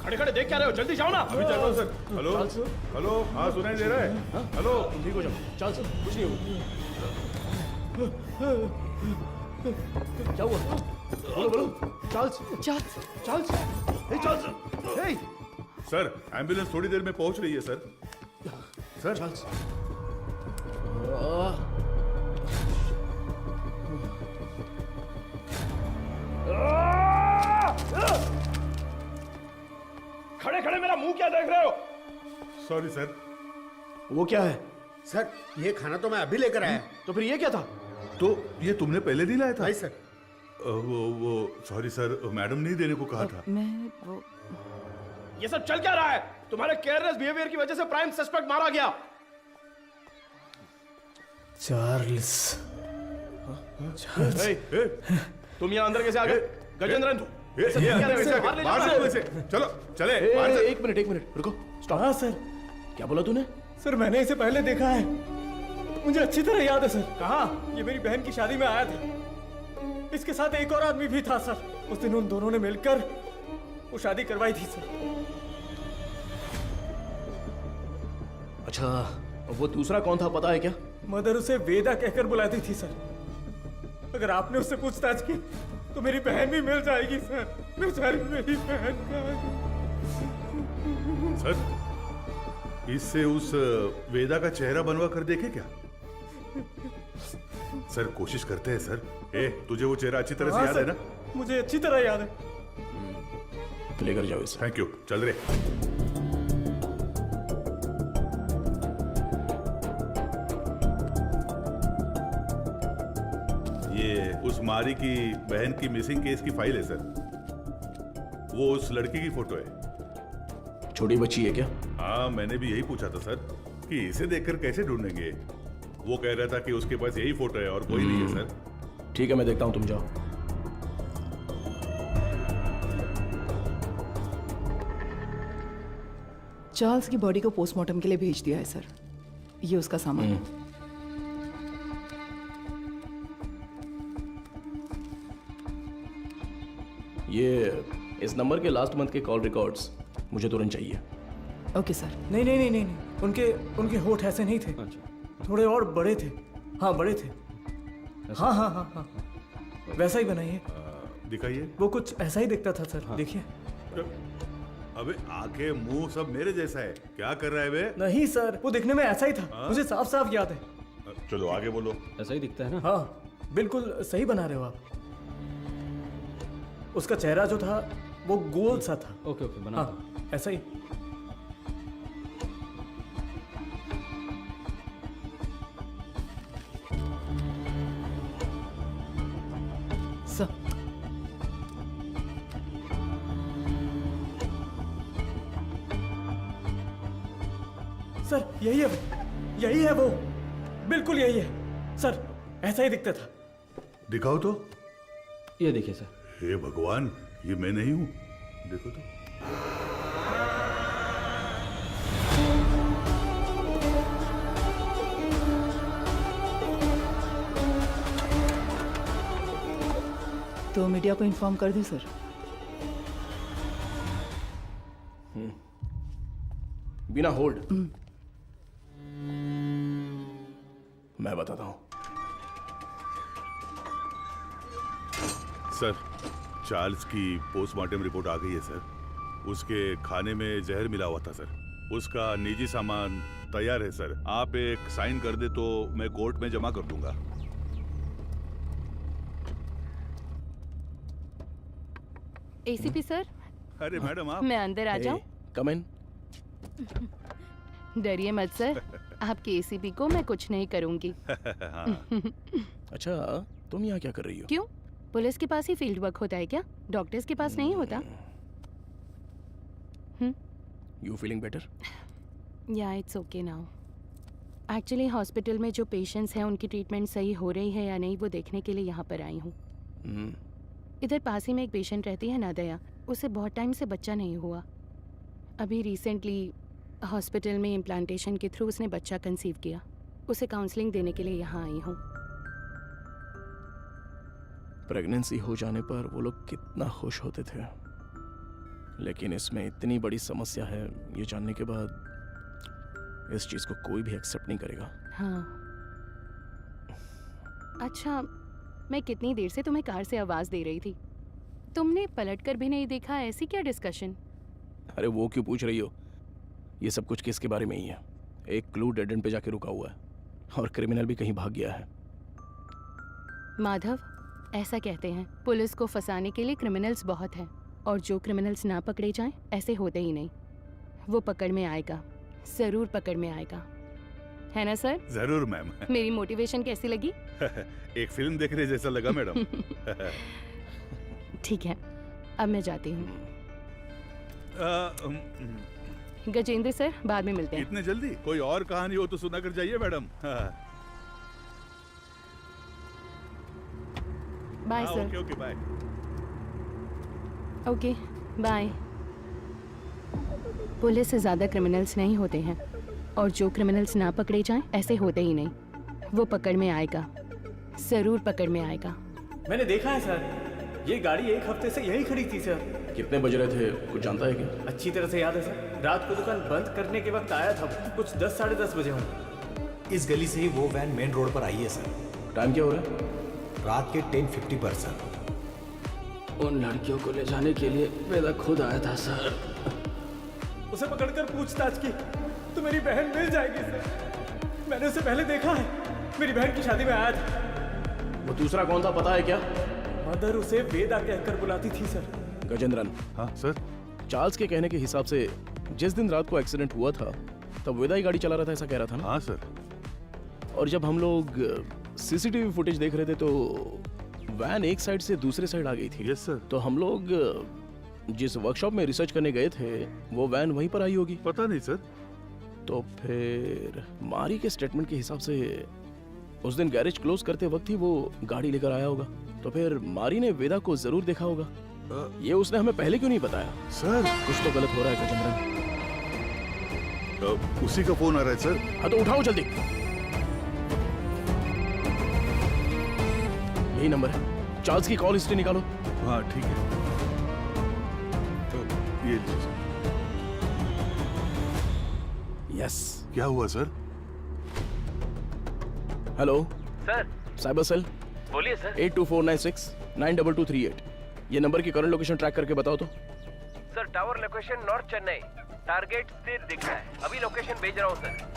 खड़े देख क्या रहे हो? जल्दी जाओ ना। अभी चल रहा हूं सर। हेलो हाँ सुनाई दे रहा है? हेलो ठीक हो जाओ। चार्ल्स कुछ नहीं होगा। क्या हुआ? बोलो। चार्ल्स। हे सर एम्बुलेंस थोड़ी देर में पहुंच रही है सर। चार्ल्स। खड़े मेरा मुंह क्या देख रहे हो? Sorry sir. वो क्या है? सर ये खाना तो मैं अभी लेकर आया। तो फिर ये क्या था? तो ये तुमने पहले नहीं लाया था? नहीं सर। वो सॉरी सर, मैडम नहीं देने को कहा था। ये सब चल क्या रहा है? तुम्हारे केयरलेस बिहेवियर की वजह से प्राइम सस्पेक्ट मारा गया। चार्ल्स। तुम यहाँ अंदर कैसे आ गए? गजेंद्रन, चलो चले। एक मिनट रुको, स्टॉप। हाँ सर। क्या बोला तूने? सर मैंने इसे पहले देखा है, मुझे अच्छी तरह याद है सर। कहाँ? ये मेरी बहन की शादी में आया था। इसके साथ एक और आदमी भी था सर। उस दिन उन दोनों ने मिलकर वो शादी करवाई थी सर। अच्छा, वो दूसरा कौन था पता है क्या? मदर उसे वेदा कहकर बुलाती थी सर। अगर आपने उससे पूछताछ की तो मेरी बहन भी मिल जाएगी सर। बेचारी मेरी बहन का। सर इससे उस वेदा का चेहरा बनवा कर देखे क्या? सर कोशिश करते हैं सर। तुझे वो चेहरा अच्छी तरह से याद है ना? मुझे अच्छी तरह याद है। लेकर जाओ इसे। Thank you. चल रहे। ये उस मारी की बहन की मिसिंग केस की फाइल है सर। वो उस लड़की की फोटो है। छोटी बच्ची है क्या? हाँ मैंने भी यही पूछा था सर कि इसे देखकर कैसे ढूंढेंगे। वो कह रहा था कि उसके पास यही फोटो है और कोई नहीं है सर। ठीक है मैं देखता हूं, तुम जाओ। चार्ल्स की बॉडी को पोस्टमार्टम के लिए भेज दिया है सर। ये उसका सामान। ये इस नंबर के लास्ट मंथ के कॉल रिकॉर्ड्स मुझे तुरंत चाहिए। Okay sir. नहीं। उनके होठ ऐसे नहीं थे। थोड़े और बड़े थे। हाँ बड़े थे। हाँ वैसा ही बनाइए। दिखाइए। वो कुछ ऐसा ही दिखता था सर। देखिए। अबे आंखें मुंह सब मेरे जैसा है। क्या कर रहा है बे? नहीं सर, वो दिखने में ऐसा ही था। मुझे साफ साफ याद है। चलो आगे बोलो। ऐसा ही दिखता है ना? हाँ बिल्कुल सही बना रहे हो आप। उसका चेहरा जो था वो गोल सा था। ओके बना। हाँ ऐसा ही। सर यही है वो। बिल्कुल यही है सर, ऐसा ही दिखता था। दिखाओ तो। ये देखिए सर। हे भगवान, ये मैं नहीं हूं। देखो तो। तो मीडिया को इन्फॉर्म कर दें सर। बिना होल्ड मैं बताता हूं। सर, चार्ल्स की पोस्टमार्टम रिपोर्ट आ गई है सर। उसके खाने में जहर मिला हुआ था सर। उसका निजी सामान तैयार है सर। आप एक साइन कर दे तो मैं कोर्ट में जमा कर दूंगा। एसीपी सर, अरे मैडम आप। मैं अंदर आ जाऊं? कम इन। डरिए मत सर, आपके एसीपी को मैं कुछ नहीं करूंगी। अच्छा, तुम यहाँ क्या कर रही हो? क्यों? पुलिस के पास ही फील्ड वर्क होता है क्या? डॉक्टर्स के पास नहीं होता? You feeling better? या it's okay now. Actually hospital में जो पेशेंट्स हैं उनकी ट्रीटमेंट सही हो रही है या नहीं वो देखने के लिए यहाँ पर आई हूँ। इधर पास ही में एक पेशेंट रहती है नादया, उसे बहुत टाइम से बच्चा नहीं हुआ। अभी रिसेंटली हॉस्पिटल में इम्प्लांटेशन के थ्रू उसने बच्चा कंसीव किया। उसे काउंसलिंग देने के लिए यहाँ आई हूँ। प्रेगनेंसी हो जाने पर वो लोग कितना खुश होते थे, लेकिन इसमें इतनी बड़ी समस्या है ये जानने के बाद इस चीज को कोई भी एक्सेप्ट नहीं करेगा। हाँ। अच्छा, मैं कितनी देर से तुम्हें कार से आवाज दे रही थी, तुमने पलटकर भी नहीं देखा, ऐसी क्या डिस्कशन? अरे वो क्यों पूछ रही हो? ये सब कुछ किसके बारे में ही है। एक क्लू डेड एंड पे जाके रुका हुआ है और क्रिमिनल भी कहीं भाग गया है। माधव, ऐसा कहते हैं पुलिस को फंसाने के लिए क्रिमिनल्स बहुत हैं, और जो क्रिमिनल्स ना पकड़े जाएं ऐसे होते ही नहीं। वो पकड़ में आएगा, जरूर पकड़ में आएगा, है ना सर? जरूर मैम। मेरी मोटिवेशन कैसी लगी? एक फिल्म देखने जैसा लगा मैडम। ठीक है, अब मैं जाती हूँ। गजेंद्र सर, बाद में मिलते हैं। इतने जल्दी? कोई और कहानी हो तो सुना कर जाइए madam. Bye sir. Okay okay bye. Okay bye. Police से ज्यादा क्रिमिनल्स नहीं होते हैं, और जो क्रिमिनल्स ना पकड़े जाएं ऐसे होते ही नहीं। वो पकड़ में आएगा, जरूर पकड़ में आएगा। मैंने देखा है सर, ये गाड़ी एक हफ्ते से यही खड़ी थी सर। कितने बज रहे थे कुछ जानता है क्या? अच्छी तरह से याद है सर, रात को दुकान बंद करने के वक्त आया था, कुछ 10 साढ़े 10 बजे होंगे। इस गली से ही वो वैन मेन रोड पर आई है सर। टाइम क्या हो रहा है? रात के 10:50 पर सर। उन लड़कियों को ले जाने के लिए वेदा खुद आया था सर। उसे पकड़कर पूछताछ की तो मेरी बहन मिल जाएगी सर। मैंने उसे पहले देखा है, मेरी बहन की शादी में आया था। वो दूसरा कौन था पता है क्या? मदर उसे वेदा कहकर बुलाती थी सर। गजेंद्रन। हाँ सर। चार्ल्स के कहने के हिसाब से जिस दिन रात को एक्सीडेंट हुआ था तब वेदा ही गाड़ी चला रहा था, ऐसा कह रहा था ना? हाँ सर। और जब हम लोग सीसीटीवी फुटेज देख रहे थे तो वैन एक साइड से दूसरे साइड आ गई थी। Yes sir. तो हम लोग जिस वर्कशॉप में रिसर्च करने गए थे वो वैन वहीं पर आई होगी। पता नहीं सर। तो फिर मारी के स्टेटमेंट के हिसाब से उस दिन गैरेज क्लोज करते वक्त ही वो गाड़ी लेकर आया होगा। तो फिर मारी ने वेदा को जरूर देखा होगा। ये उसने हमें पहले क्यों नहीं बताया? सर कुछ तो गलत हो रहा है गजेंद्रन। उसी का फोन आ रहा है सर। हाँ तो उठाओ जल्दी। यही नंबर है। चार्ल्स की कॉल हिस्ट्री निकालो। हाँ ठीक है। तो ये लीजिए। यस। क्या हुआ sir? Hello sir. Cyber cell. बोलिए सर। 8249692238। ये नंबर की करंट लोकेशन ट्रैक करके बताओ तो। Sir tower location north Chennai, target स्थिर दिख रहा है। अभी लोकेशन भेज रहा हूँ सर।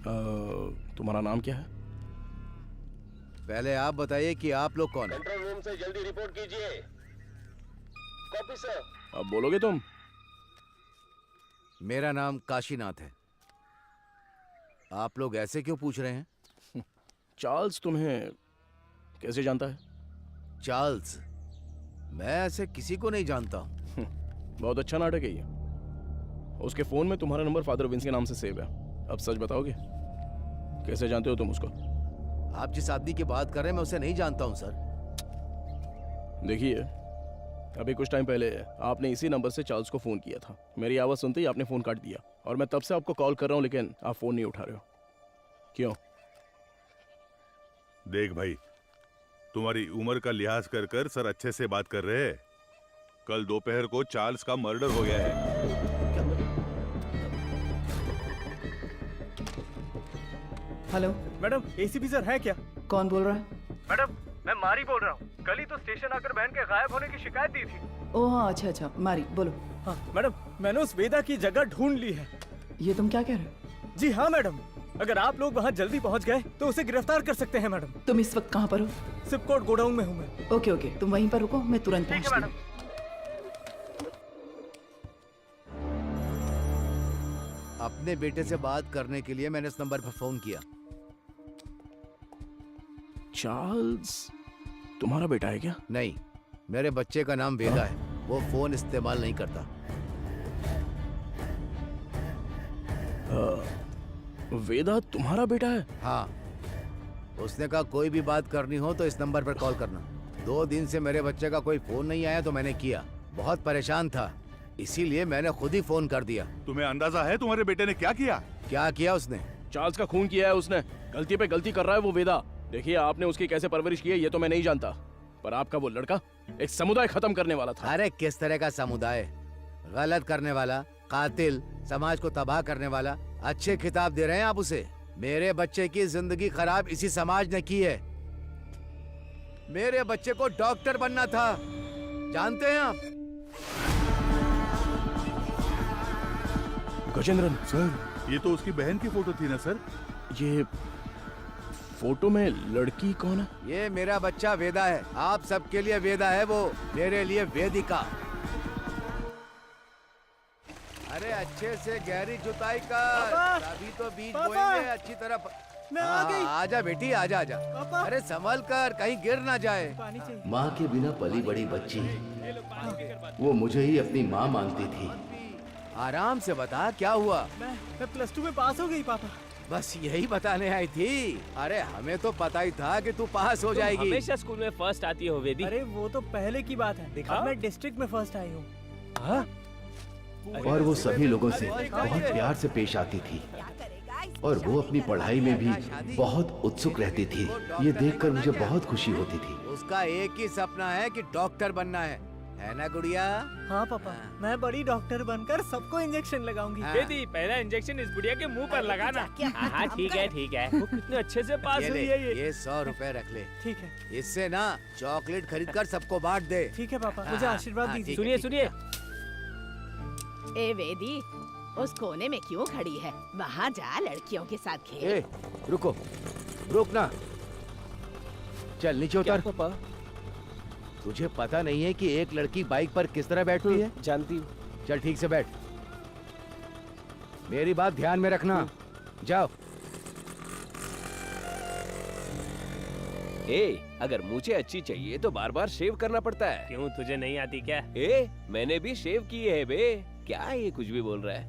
तुम्हारा नाम क्या है? पहले आप बताइए कि आप लोग कौन हैं? कंट्रोल रूम से जल्दी रिपोर्ट कीजिए। Copy sir. अब बोलोगे तुम? मेरा नाम काशीनाथ है। आप लोग ऐसे क्यों पूछ रहे हैं? चार्ल्स तुम्हें कैसे जानता है? चार्ल्स? मैं ऐसे किसी को नहीं जानता हूँ। बहुत अच्छा नाटक है ये। उसके फोन में तुम्हारा नंबर फादर विंस के नाम से सेव है। अब सच बताओगे, कैसे जानते हो तुम उसको? आप जिस आदमी की बात कर रहे हैं मैं उसे नहीं जानता हूँ सर। देखिए, अभी कुछ टाइम पहले आपने इसी नंबर से चार्ल्स को फोन किया था। मेरी आवाज सुनते ही आपने फोन काट दिया और मैं तब से आपको कॉल कर रहा हूँ, लेकिन आप फोन नहीं उठा रहे हो। क्यों? देख भाई, तुम्हारी उम्र का लिहाज कर कर सर अच्छे से बात कर रहे हैं। कल दोपहर को चार्ल्स का मर्डर हो गया है। हेलो मैडम, एसीपी सर है क्या? कौन बोल रहा है? मैडम, मैं मारी बोल रहा हूँ। कल ही तो स्टेशन आकर बहन के गायब होने की शिकायत दी थी। ओह हाँ, अच्छा अच्छा, मारी बोलो। हाँ मैडम, मैंने उस वेदा की जगह ढूंढ ली है। ये तुम क्या कह रहे हो? जी हाँ मैडम, अगर आप लोग वहाँ जल्दी पहुँच गए तो उसे गिरफ्तार कर सकते हैं मैडम। तुम इस वक्त कहाँ पर हो? सिपकोट गोडाउन में हूँ मैं। ओके ओके, तुम वहीं पर रुको, मैं तुरंत ठीक है पहुँचती मैडम। हूँ। अपने बेटे से बात करने के लिए मैंने इस नंबर पर फोन किया। चार्ल्स तुम्हारा बेटा है क्या? नहीं, मेरे बच्चे का नाम वेदा है। वो फोन इस्तेमाल नहीं करता। वेदा तुम्हारा बेटा है? हाँ, उसने कहा कोई भी बात करनी हो तो इस नंबर पर कॉल करना। 2 दिन से मेरे बच्चे का कोई फोन नहीं आया तो मैंने किया। बहुत परेशान था, इसीलिए मैंने खुद ही फोन कर दिया। तुम्हें अंदाजा है तुम्हारे बेटे ने क्या किया? क्या किया उसने? चार्ल्स का खून किया है उसने। गलती पे गलती कर रहा है वो वेदा। देखिए, आपने उसकी कैसे परवरिश की है ये तो मैं नहीं जानता, पर आपका वो लड़का एक समुदाय खत्म करने वाला था। अरे किस तरह का समुदाय? गलत करने वाला, कातिल, समाज को तबाह करने वाला। अच्छे खिताब दे रहे हैं आप उसे। मेरे बच्चे की जिंदगी खराब इसी समाज ने की है। मेरे बच्चे को डॉक्टर बनना था, जानते हैं आप? गजेंद्रन सर, ये तो उसकी बहन की फोटो थी ना सर? ये फोटो में लड़की कौन है? ये मेरा बच्चा वेदा है। आप सबके लिए वेदा है वो, मेरे लिए वेदिका। अरे अच्छे से गहरी जुताई कर, अभी तो बीज बोएंगे अच्छी तरह। मैं आ गई। आजा बेटी, आजा आजा। अरे संभल कर, कहीं गिर ना जाए। माँ के बिना पली बड़ी बच्ची, वो मुझे ही अपनी माँ मानती थी। आराम से बता, क्या हुआ? मैं +2 में पास हो गई पापा। बस यही बताने आई थी। अरे हमें तो पता ही था कि तू पास हो जाएगी। हमेशा स्कूल में फर्स्ट आती हो वेदी। अरे वो तो पहले की बात है। अब मैं डिस्ट्रिक्ट में फर्स्ट आई हूँ। और वो सभी लोगों से बहुत प्यार से पेश आती थी और वो अपनी पढ़ाई में भी बहुत उत्सुक रहती थी। ये देखकर मुझे बहुत खुशी होती थी। उसका एक ही सपना है कि डॉक्टर बनना है ना गुड़िया? हाँ पापा, मैं बड़ी डॉक्टर बनकर सबको इंजेक्शन लगाऊंगी। वेदी, पहला इंजेक्शन इस बुढ़िया के मुंह पर लगाना। हाँ ठीक है ठीक है। वो कितने अच्छे से पास हुई है ये 100 रुपए रख ले। ठीक है। इससे ना चॉकलेट खरीद कर सबको बांट दे। ठीक है पापा, मुझे आशीर्वाद दीजिए। सुनिए सुनिए। ए वेदी, उस कोने में क्यों खड़ी है? वहाँ जा, लड़कियों के साथ खेल। ए, रुको, रुक ना। चल नीचे उतर। पापा, तुझे पता नहीं है कि एक लड़की बाइक पर किस तरह बैठती है? जानती हूँ। चल ठीक से बैठ। मेरी बात ध्यान में रखना। जाओ। अगर मुझे अच्छी चाहिए तो बार बार शेव करना पड़ता है। क्यों, तुझे नहीं आती क्या? मैंने भी शेव की है बे। क्या ये कुछ भी बोल रहा है?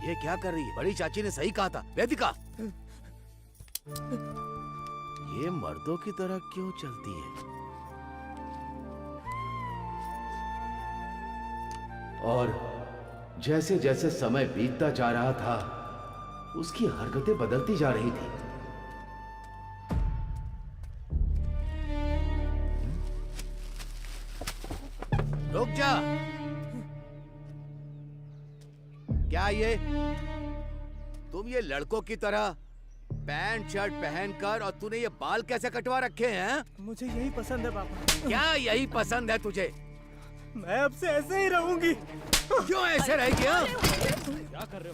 ये क्या कर रही है? बड़ी चाची ने सही कहा था, वेदिका। ये मर्दों की तरह क्यों चलती है? और जैसे जैसे समय बीतता जा रहा था उसकी हरकतें बदलती जा रही थी। रुक जा। क्या ये तुम ये लड़कों की तरह पैंट शर्ट पहनकर और तूने ये बाल कैसे कटवा रखे हैं? मुझे यही पसंद है पापा। क्या यही पसंद है तुझे? मैं अब से ऐसे ही रहूंगी। क्यों ऐसे रहेगी? हाँ?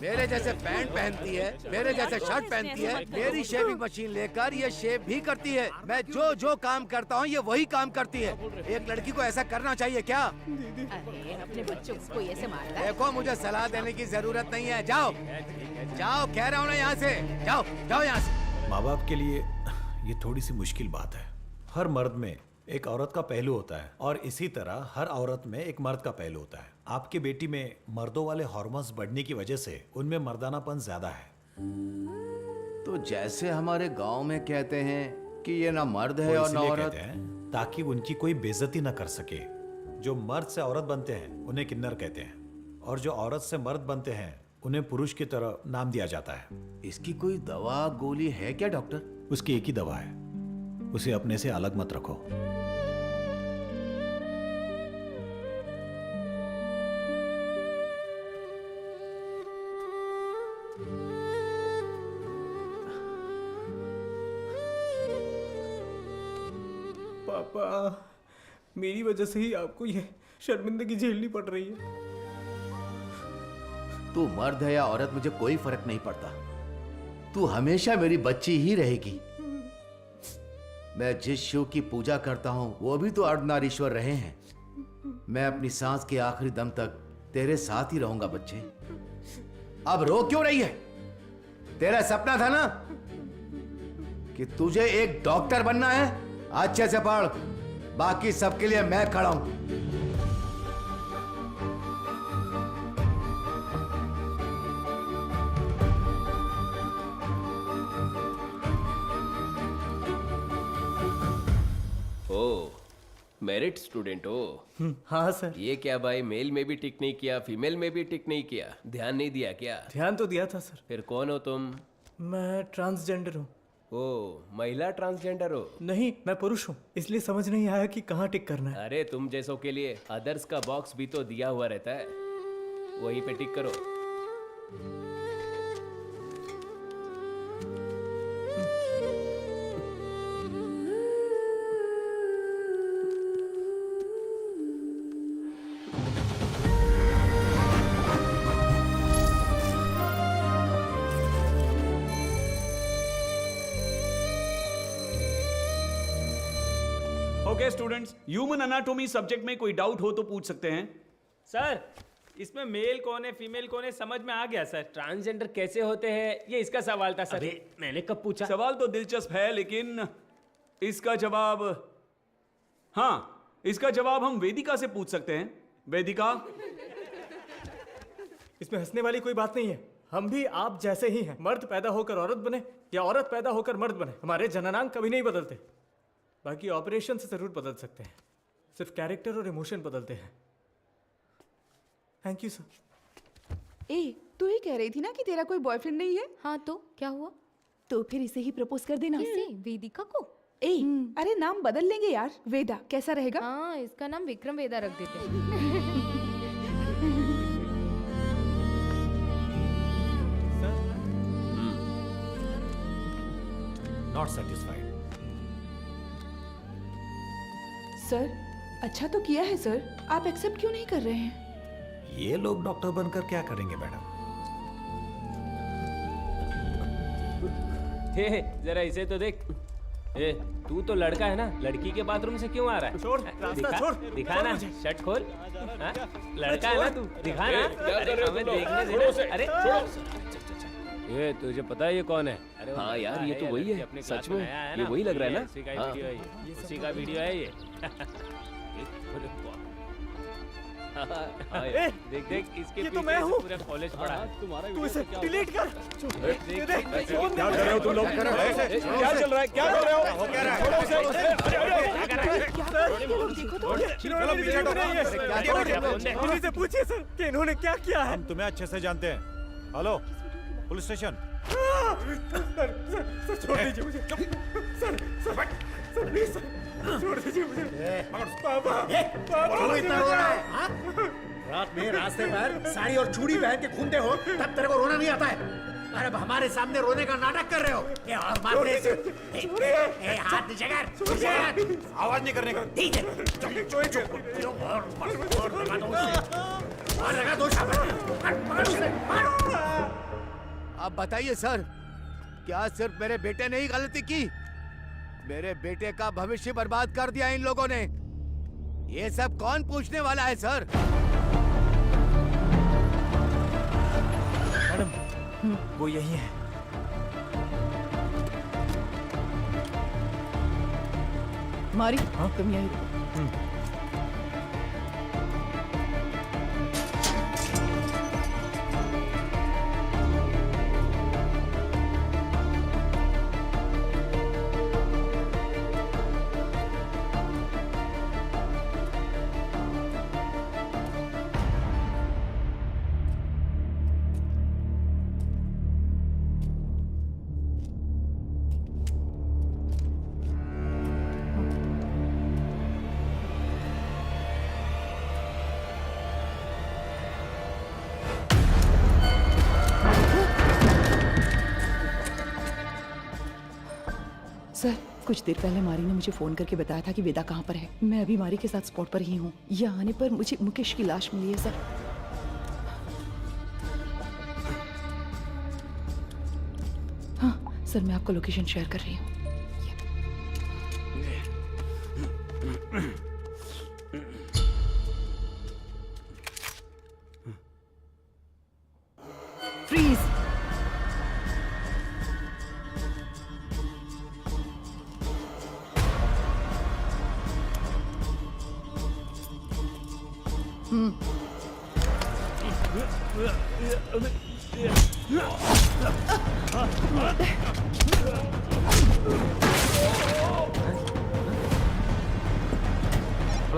मेरे जैसे पैंट पहनती है, मेरे जैसे शर्ट पहनती है, मेरी शेविंग मशीन लेकर ये शेव भी करती है। मैं जो जो काम करता हूँ ये वही काम करती है। एक लड़की को ऐसा करना चाहिए क्या? अरे अपने बच्चों को कोई ऐसे मारता है? देखो मुझे सलाह देने की जरूरत नहीं है। जाओ जाओ, कह रहा हूँ ना, यहाँ से जाओ, जाओ यहाँ से। माँ बाप के लिए ये थोड़ी सी मुश्किल बात है। हर मर्द में एक औरत का पहलू होता है और इसी तरह हर औरत में एक मर्द का पहलू होता है। आपकी बेटी में मर्दों वाले हार्मोन्स बढ़ने की वजह से उनमें मर्दानापन ज्यादा है। तो जैसे हमारे गांव में कहते हैं कि ये ना मर्द है वो और ना इसलिए औरत। कहते हैं ताकि उनकी कोई बेइज्जती न कर सके। जो मर्द से औरत बनते हैं उन्हें किन्नर कहते हैं और जो औरत से मर्द बनते हैं उन्हें पुरुष की तरह नाम दिया जाता है। इसकी कोई दवा गोली है क्या डॉक्टर? उसकी एक ही दवा है, उसे अपने से अलग मत रखो। पापा, मेरी वजह से ही आपको ये शर्मिंदगी झेलनी पड़ रही है। तू मर्द है या औरत मुझे कोई फर्क नहीं पड़ता। तू हमेशा मेरी बच्ची ही रहेगी। मैं जिस शिव की पूजा करता हूँ वो भी तो अर्धनारीश्वर रहे हैं। मैं अपनी सांस के आखिरी दम तक तेरे साथ ही रहूंगा बच्चे। अब रो क्यों रही है? तेरा सपना था ना कि तुझे एक डॉक्टर बनना है। अच्छे से पढ़, बाकी सबके लिए मैं खड़ा हूं। मेरिट स्टूडेंट हो? हाँ सर। ये क्या भाई, मेल में भी टिक नहीं किया, फीमेल में भी टिक नहीं किया, ध्यान नहीं दिया क्या? ध्यान तो दिया था सर। फिर कौन हो तुम? मैं ट्रांसजेंडर हूँ। ओ, महिला ट्रांसजेंडर हो? नहीं, मैं पुरुष हूँ, इसलिए समझ नहीं आया कि कहाँ टिक करना है। अरे तुम जैसों के लिए अदर्स का बॉक्स भी तो दिया हुआ रहता है, वहीं पे टिक करो। ओके स्टूडेंट्स, ह्यूमन अनाटोमी सब्जेक्ट में कोई डाउट हो तो पूछ सकते हैं। सर, इसमें मेल कौन है फीमेल कौन है समझ में आ गया सर। ट्रांसजेंडर कैसे होते हैं, ये इसका सवाल था सर। अबे, मैंने कब पूछा? सवाल तो दिलचस्प है लेकिन इसका जवाब, हाँ, इसका जवाब हम वेदिका से पूछ सकते हैं। वेदिका, इसमें हंसने वाली कोई बात नहीं है। हम भी आप जैसे ही हैं। मर्द पैदा होकर औरत बने या औरत पैदा होकर मर्द बने, हमारे जननांग कभी नहीं बदलते। बाकी ऑपरेशन से जरूर बदल सकते हैं, सिर्फ कैरेक्टर और इमोशन बदलते हैं। Thank you sir. ए, तू ही कह रही थी ना कि तेरा कोई बॉयफ्रेंड नहीं है? हाँ तो क्या हुआ? तो फिर इसे ही प्रपोज कर देना। किसे? वेदिका को? ए, अरे नाम बदल लेंगे यार। वेदा कैसा रहेगा? हाँ, इसका नाम विक्रम वेदा रख देते हैं। Not satisfied. सर, अच्छा तो किया है सर, आप एक्सेप्ट क्यों नहीं कर रहे हैं? ये लोग डॉक्टर बनकर क्या करेंगे मैडम? हे, जरा इसे तो देख। ए, तू तो लड़का है ना, लड़की के बाथरूम से क्यों आ रहा है? छोड़, रास्ता छोड़। दिखा ना, शर्ट खोल। हाँ? लड़का है ना तू, दिखा ना। अरे हमें देखने देना। अरे ये तुझे पता है ये कौन है? अरे हाँ यार, ये तो वही है। सच में ये वही लग रहा है ना? उसी का वीडियो है ये। देख देख, इसके तो मैं हूँ। पूरा कॉलेज पढ़ा है। तुम्हारा तू इसे डिलीट कर। क्या कर रहे हो तुम लोग? क्या चल रहा है? क्या कर रहे हो? क्या से पूछिए सर कि इन्होंने क्या किया है। हम तुम्हें अच्छे से जानते हैं। Hello, police station. सर छोड़ दीजिए मुझे। सर प्लीज सर, छोड़ दीजिए मुझे। पापा, क्यों इतना रो रहा है? हाँ? रात में रास्ते पर साड़ी और चूड़ी पहन के घूमते हो, तब तेरे को रोना नहीं आता है? अरे अब हमारे सामने रोने का नाटक कर रहे हो। ए, और मार दे इसे। ए, हाथ नीचे कर, नीचे कर। आवाज नहीं करने का। ठीक है, चुप। और लगा दो उसे। और लगा दो शाबाश। पकड़ उसे, मार। अब बताइए सर, क्या सिर्फ मेरे बेटे ने ही गलती की? मेरे बेटे का भविष्य बर्बाद कर दिया इन लोगों ने। ये सब कौन पूछने वाला है सर? मैडम, वो यही है। मारी, तुम यही रुको। सर, कुछ देर पहले मारी ने मुझे फोन करके बताया था कि वेदा कहाँ पर है। मैं अभी मारी के साथ स्पॉट पर ही हूँ। यहाँ आने पर मुझे मुकेश की लाश मिली है सर। हाँ सर, मैं आपको लोकेशन शेयर कर रही हूँ। फ्रीज।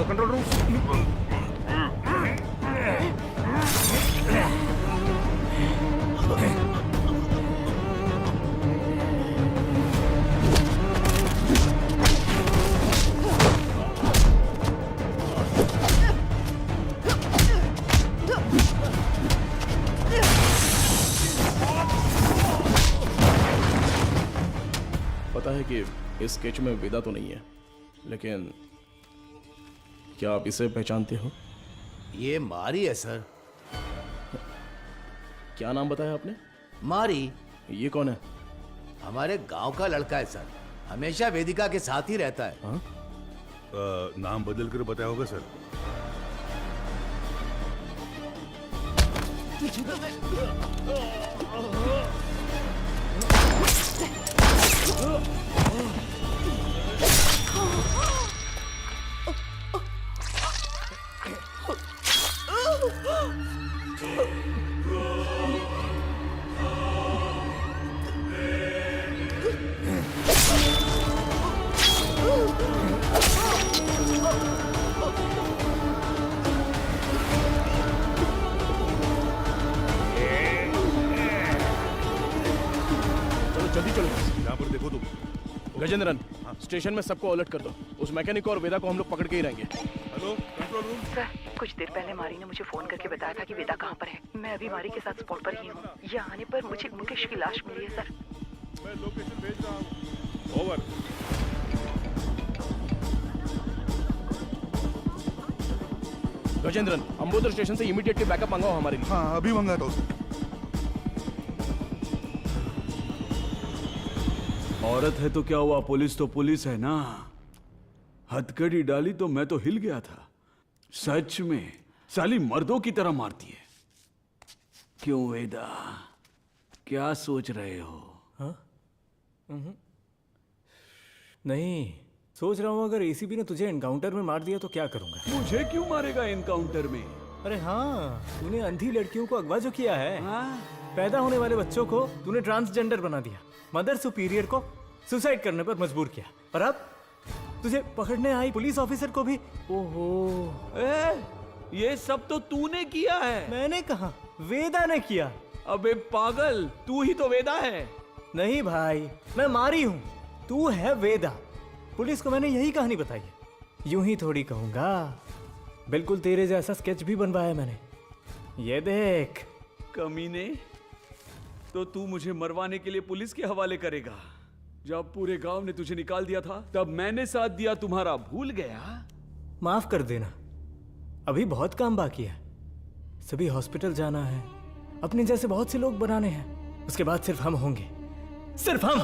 Control room. पता है कि इस स्केच में वेदा तो नहीं है, लेकिन क्या आप इसे पहचानते हो? ये मारी है सर। क्या नाम बताया आपने? मारी। ये कौन है? हमारे गांव का लड़का है सर, हमेशा वेदिका के साथ ही रहता है। हाँ? नाम बदल कर बताया होगा सर। जल्दी चलो। यहाँ पर देखो तुम। गजेंद्रन, स्टेशन में सबको अलर्ट कर दो। उस मैकेनिक और वेदा को हम लोग पकड़ के ही रहेंगे। Hello, control room. सर, कुछ देर पहले मारी ने मुझे फोन करके बताया था कि वेदा कहाँ पर है। मैं अभी मारी के साथ स्पॉट पर ही हूँ। यहाँ आने पर मुझे मुकेश की लाश मिली है सर। मैं लोकेशन भेज रहा हूँ। ओवर। गजेंद्रन, अंबोदर स्टेशन से इमीडिएटली बैकअप मंगाओ हमारे लिए। हाँ, अभी मंगाता हूँ। औरत है तो क्या हुआ, पुलिस तो पुलिस है ना। हथकड़ी डाली तो मैं तो हिल गया था। सच में साली मर्दों की तरह मारती है। क्यों वेदा, क्या सोच रहे हो? हाँ? नहीं, सोच रहा हूँ अगर एसीपी ने तुझे एनकाउंटर में मार दिया तो क्या करूंगा। मुझे क्यों मारेगा एनकाउंटर में? अरे हाँ, तूने अंधी लड़कियों को अगवा जो किया है। पैदा होने वाले बच्चों को तूने ट्रांसजेंडर बना दिया। मदर सुपीरियर को सुसाइड करने पर मजबूर किया। और अब तुझे पकड़ने आई पुलिस ऑफिसर को भी। ओहो, ये सब तो तूने किया है। मैंने कहा, वेदा ने किया। अबे पागल, तू ही तो वेदा है। नहीं भाई, मैं मारी हूं, तू है वेदा। पुलिस को मैंने यही कहानी बताई है। यूं ही थोड़ी कहूंगा, बिल्कुल तेरे जैसा स्केच भी बनवाया मैंने। ये देख। कमीने, तो तू मुझे मरवाने के लिए पुलिस के हवाले करेगा। जब पूरे गांव ने तुझे निकाल दिया था तब मैंने साथ दिया तुम्हारा, भूल गया? माफ कर देना, अभी बहुत काम बाकी है। सभी हॉस्पिटल जाना है, अपने जैसे बहुत से लोग बनाने हैं, उसके बाद सिर्फ हम होंगे, सिर्फ हम।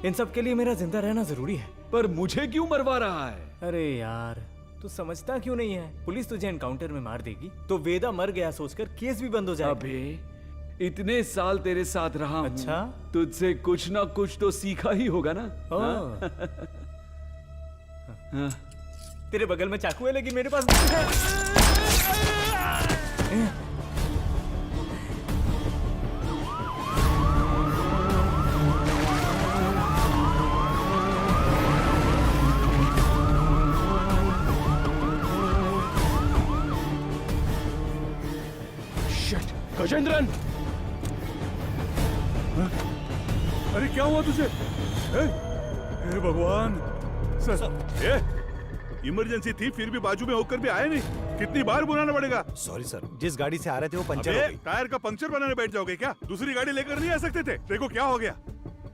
इन सब के लिए मेरा जिंदा रहना जरूरी है। पर मुझे क्यों मरवा रहा है? अरे यार, तू समझता क्यों नहीं है? पुलिस तुझे एनकाउंटर में मार देगी तो वेदा मर गया सोचकर केस भी बंद हो जाएगा। अबे इतने साल तेरे साथ रहा हूं, अच्छा? तुझसे कुछ ना कुछ तो सीखा ही होगा ना? हाँ? तेरे बगल में चाकू है लेकिन मेरे पास गजेंद्रन! अरे क्या हुआ तुझे? हे भगवान! सर, इमरजेंसी थी फिर भी बाजू में होकर भी आए नहीं। कितनी बार बुलाना पड़ेगा? सॉरी सर, जिस गाड़ी से आ रहे थे वो पंचर हो गई। टायर का पंक्चर बनाने बैठ जाओगे क्या? दूसरी गाड़ी लेकर नहीं आ सकते थे? देखो क्या हो गया।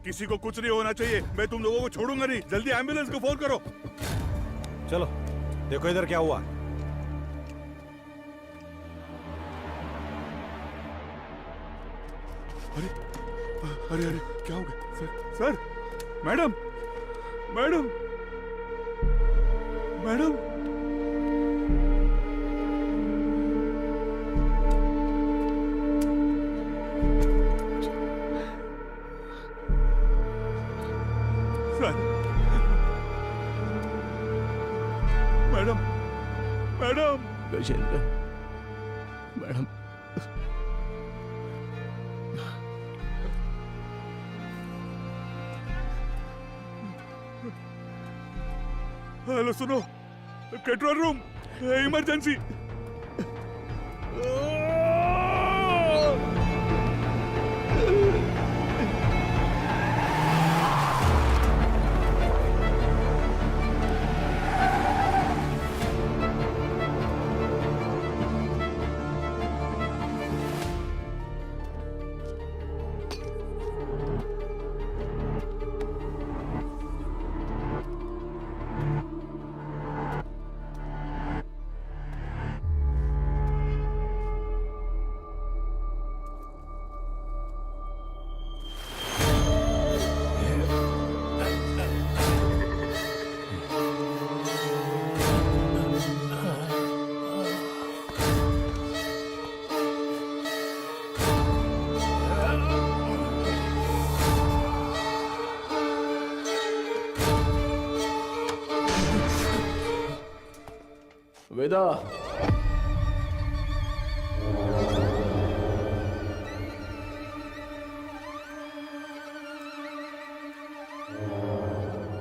किसी को कुछ नहीं होना चाहिए, मैं तुम लोगों को छोड़ूंगा नहीं। जल्दी एम्बुलेंस को फोन करो। चलो देखो इधर क्या हुआ। अरे अरे अरे क्या हो गया? Sir, madam, madam, madam. Sir, madam, madam. Gajendra, madam. Hello सुनो, कंट्रोल रूम, इमरजेंसी। वेदा,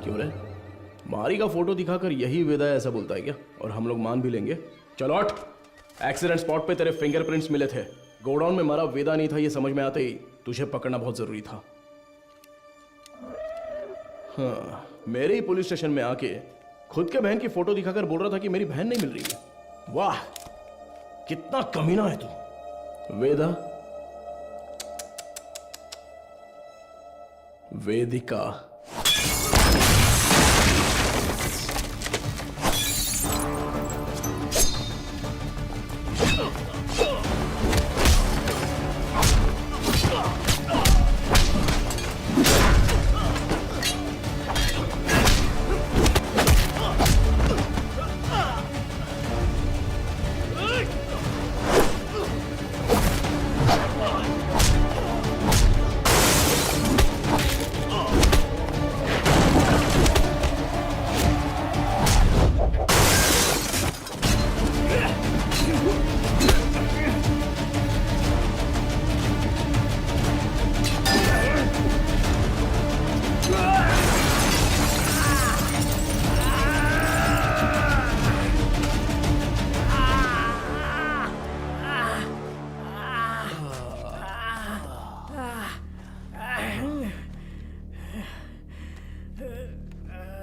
क्यों रे? मारी का फोटो दिखाकर यही वेदा ऐसा बोलता है क्या? और हम लोग मान भी लेंगे? चलो हट। एक्सीडेंट स्पॉट पे तेरे फिंगरप्रिंट्स मिले थे। गोडाउन में मरा वेदा नहीं था, ये समझ में आते ही तुझे पकड़ना बहुत जरूरी था। हाँ, मेरे ही पुलिस स्टेशन में आके खुद के बहन की फोटो दिखाकर बोल रहा था कि मेरी बहन नहीं मिल रही है। वाह, कितना कमीना है तू। वेदा, वेदिका,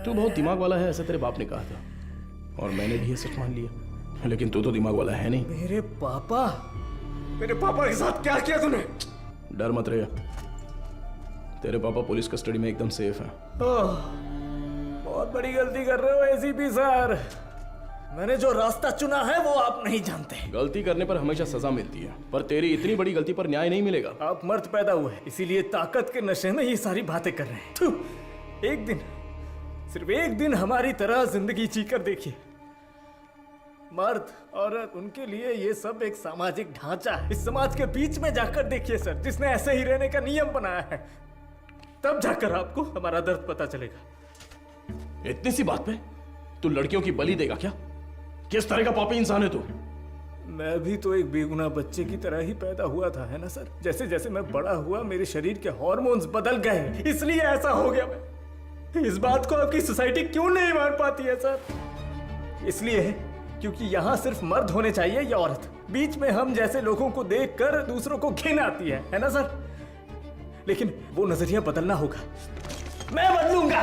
तू बहुत दिमाग वाला है ऐसा तेरे बाप ने कहा था और मैंने भी ये सच मान लिया, लेकिन तू तो दिमाग वाला है नहीं। मेरे पापा, मेरे पापा के साथ क्या किया तूने? डर मत रहे, तेरे पापा पुलिस कस्टडी में एकदम सेफ हैं। बहुत बड़ी गलती कर रहे हो एसीपी सर। मैंने जो रास्ता चुना है वो आप नहीं जानते। गलती करने पर हमेशा सजा मिलती है, पर तेरी इतनी बड़ी गलती पर न्याय नहीं मिलेगा। आप मर्द पैदा हुए इसीलिए ताकत के नशे में ये सारी बातें कर रहे हैं। थू, एक दिन, सिर्फ एक दिन हमारी तरह जिंदगी जीकर देखिए। मर्द औरत उनके लिए ये सब एक सामाजिक ढांचा है। इस समाज के बीच में जाकर देखिए सर, जिसने ऐसे ही रहने का नियम बनाया है, तब जाकर आपको हमारा दर्द पता चलेगा। इतनी सी बात पे तू लड़कियों की बलि देगा क्या? किस तरह का पापी इंसान है तू? मैं भी तो एक बेगुनाह बच्चे की तरह ही पैदा हुआ था, है ना सर? जैसे जैसे मैं बड़ा हुआ मेरे शरीर के हार्मोन्स बदल गए, इसलिए ऐसा हो गया। मैं इस बात को आपकी सोसाइटी क्यों नहीं मान पाती है सर? इसलिए क्योंकि यहाँ सिर्फ मर्द होने चाहिए या औरत। बीच में हम जैसे लोगों को देखकर दूसरों को घिन आती है ना सर? लेकिन वो नजरिया बदलना होगा, मैं बदलूंगा,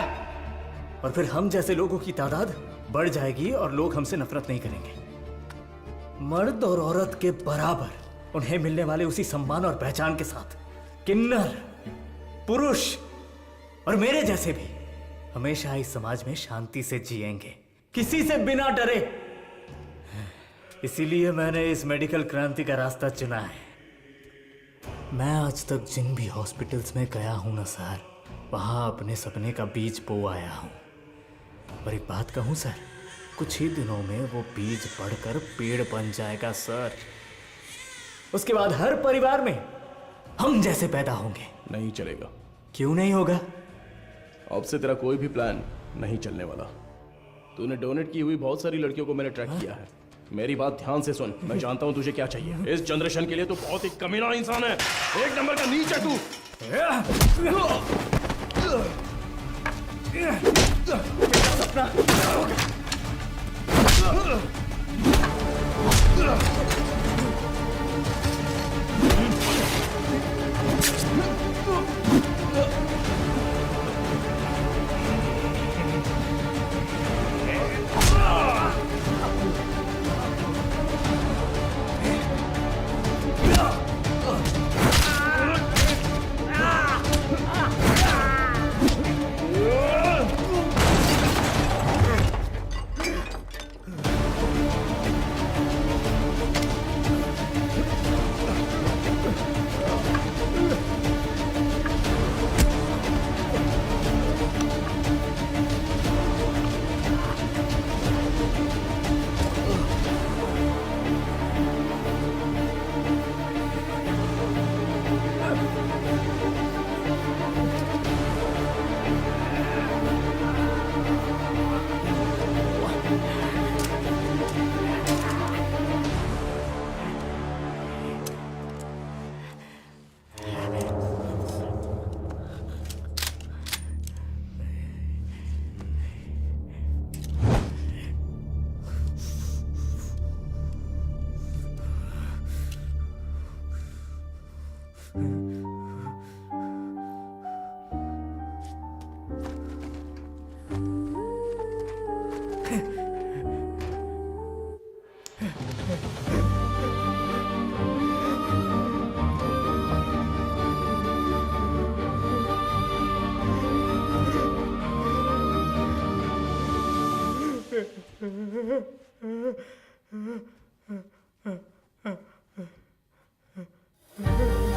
और फिर हम जैसे लोगों की तादाद बढ़ जाएगी और लोग हमसे नफरत नहीं करेंगे। मर्द और औरत के बराबर उन्हें मिलने वाले उसी सम्मान और पहचान के साथ किन्नर, पुरुष और मेरे जैसे भी हमेशा इस समाज में शांति से जिएंगे, किसी से बिना डरे। इसीलिए मैंने इस मेडिकल क्रांति का रास्ता चुना है। मैं आज तक जिन भी हॉस्पिटल्स में गया हूं ना सर, वहां अपने सपने का बीज बो आया हूं। और एक बात कहूं सर, कुछ ही दिनों में वो बीज बढ़कर पेड़ बन जाएगा सर। उसके बाद हर परिवार में हम जैसे पैदा होंगे। नहीं चलेगा। क्यों नहीं होगा? अब से तेरा कोई भी प्लान नहीं चलने वाला। तूने डोनेट की हुई बहुत सारी लड़कियों को मैंने ट्रैक किया है। मेरी बात ध्यान से सुन, मैं जानता हूं तुझे क्या चाहिए। इस जनरेशन के लिए तू बहुत ही कमीना इंसान है, एक नंबर का नीच है तू। Uh-huh.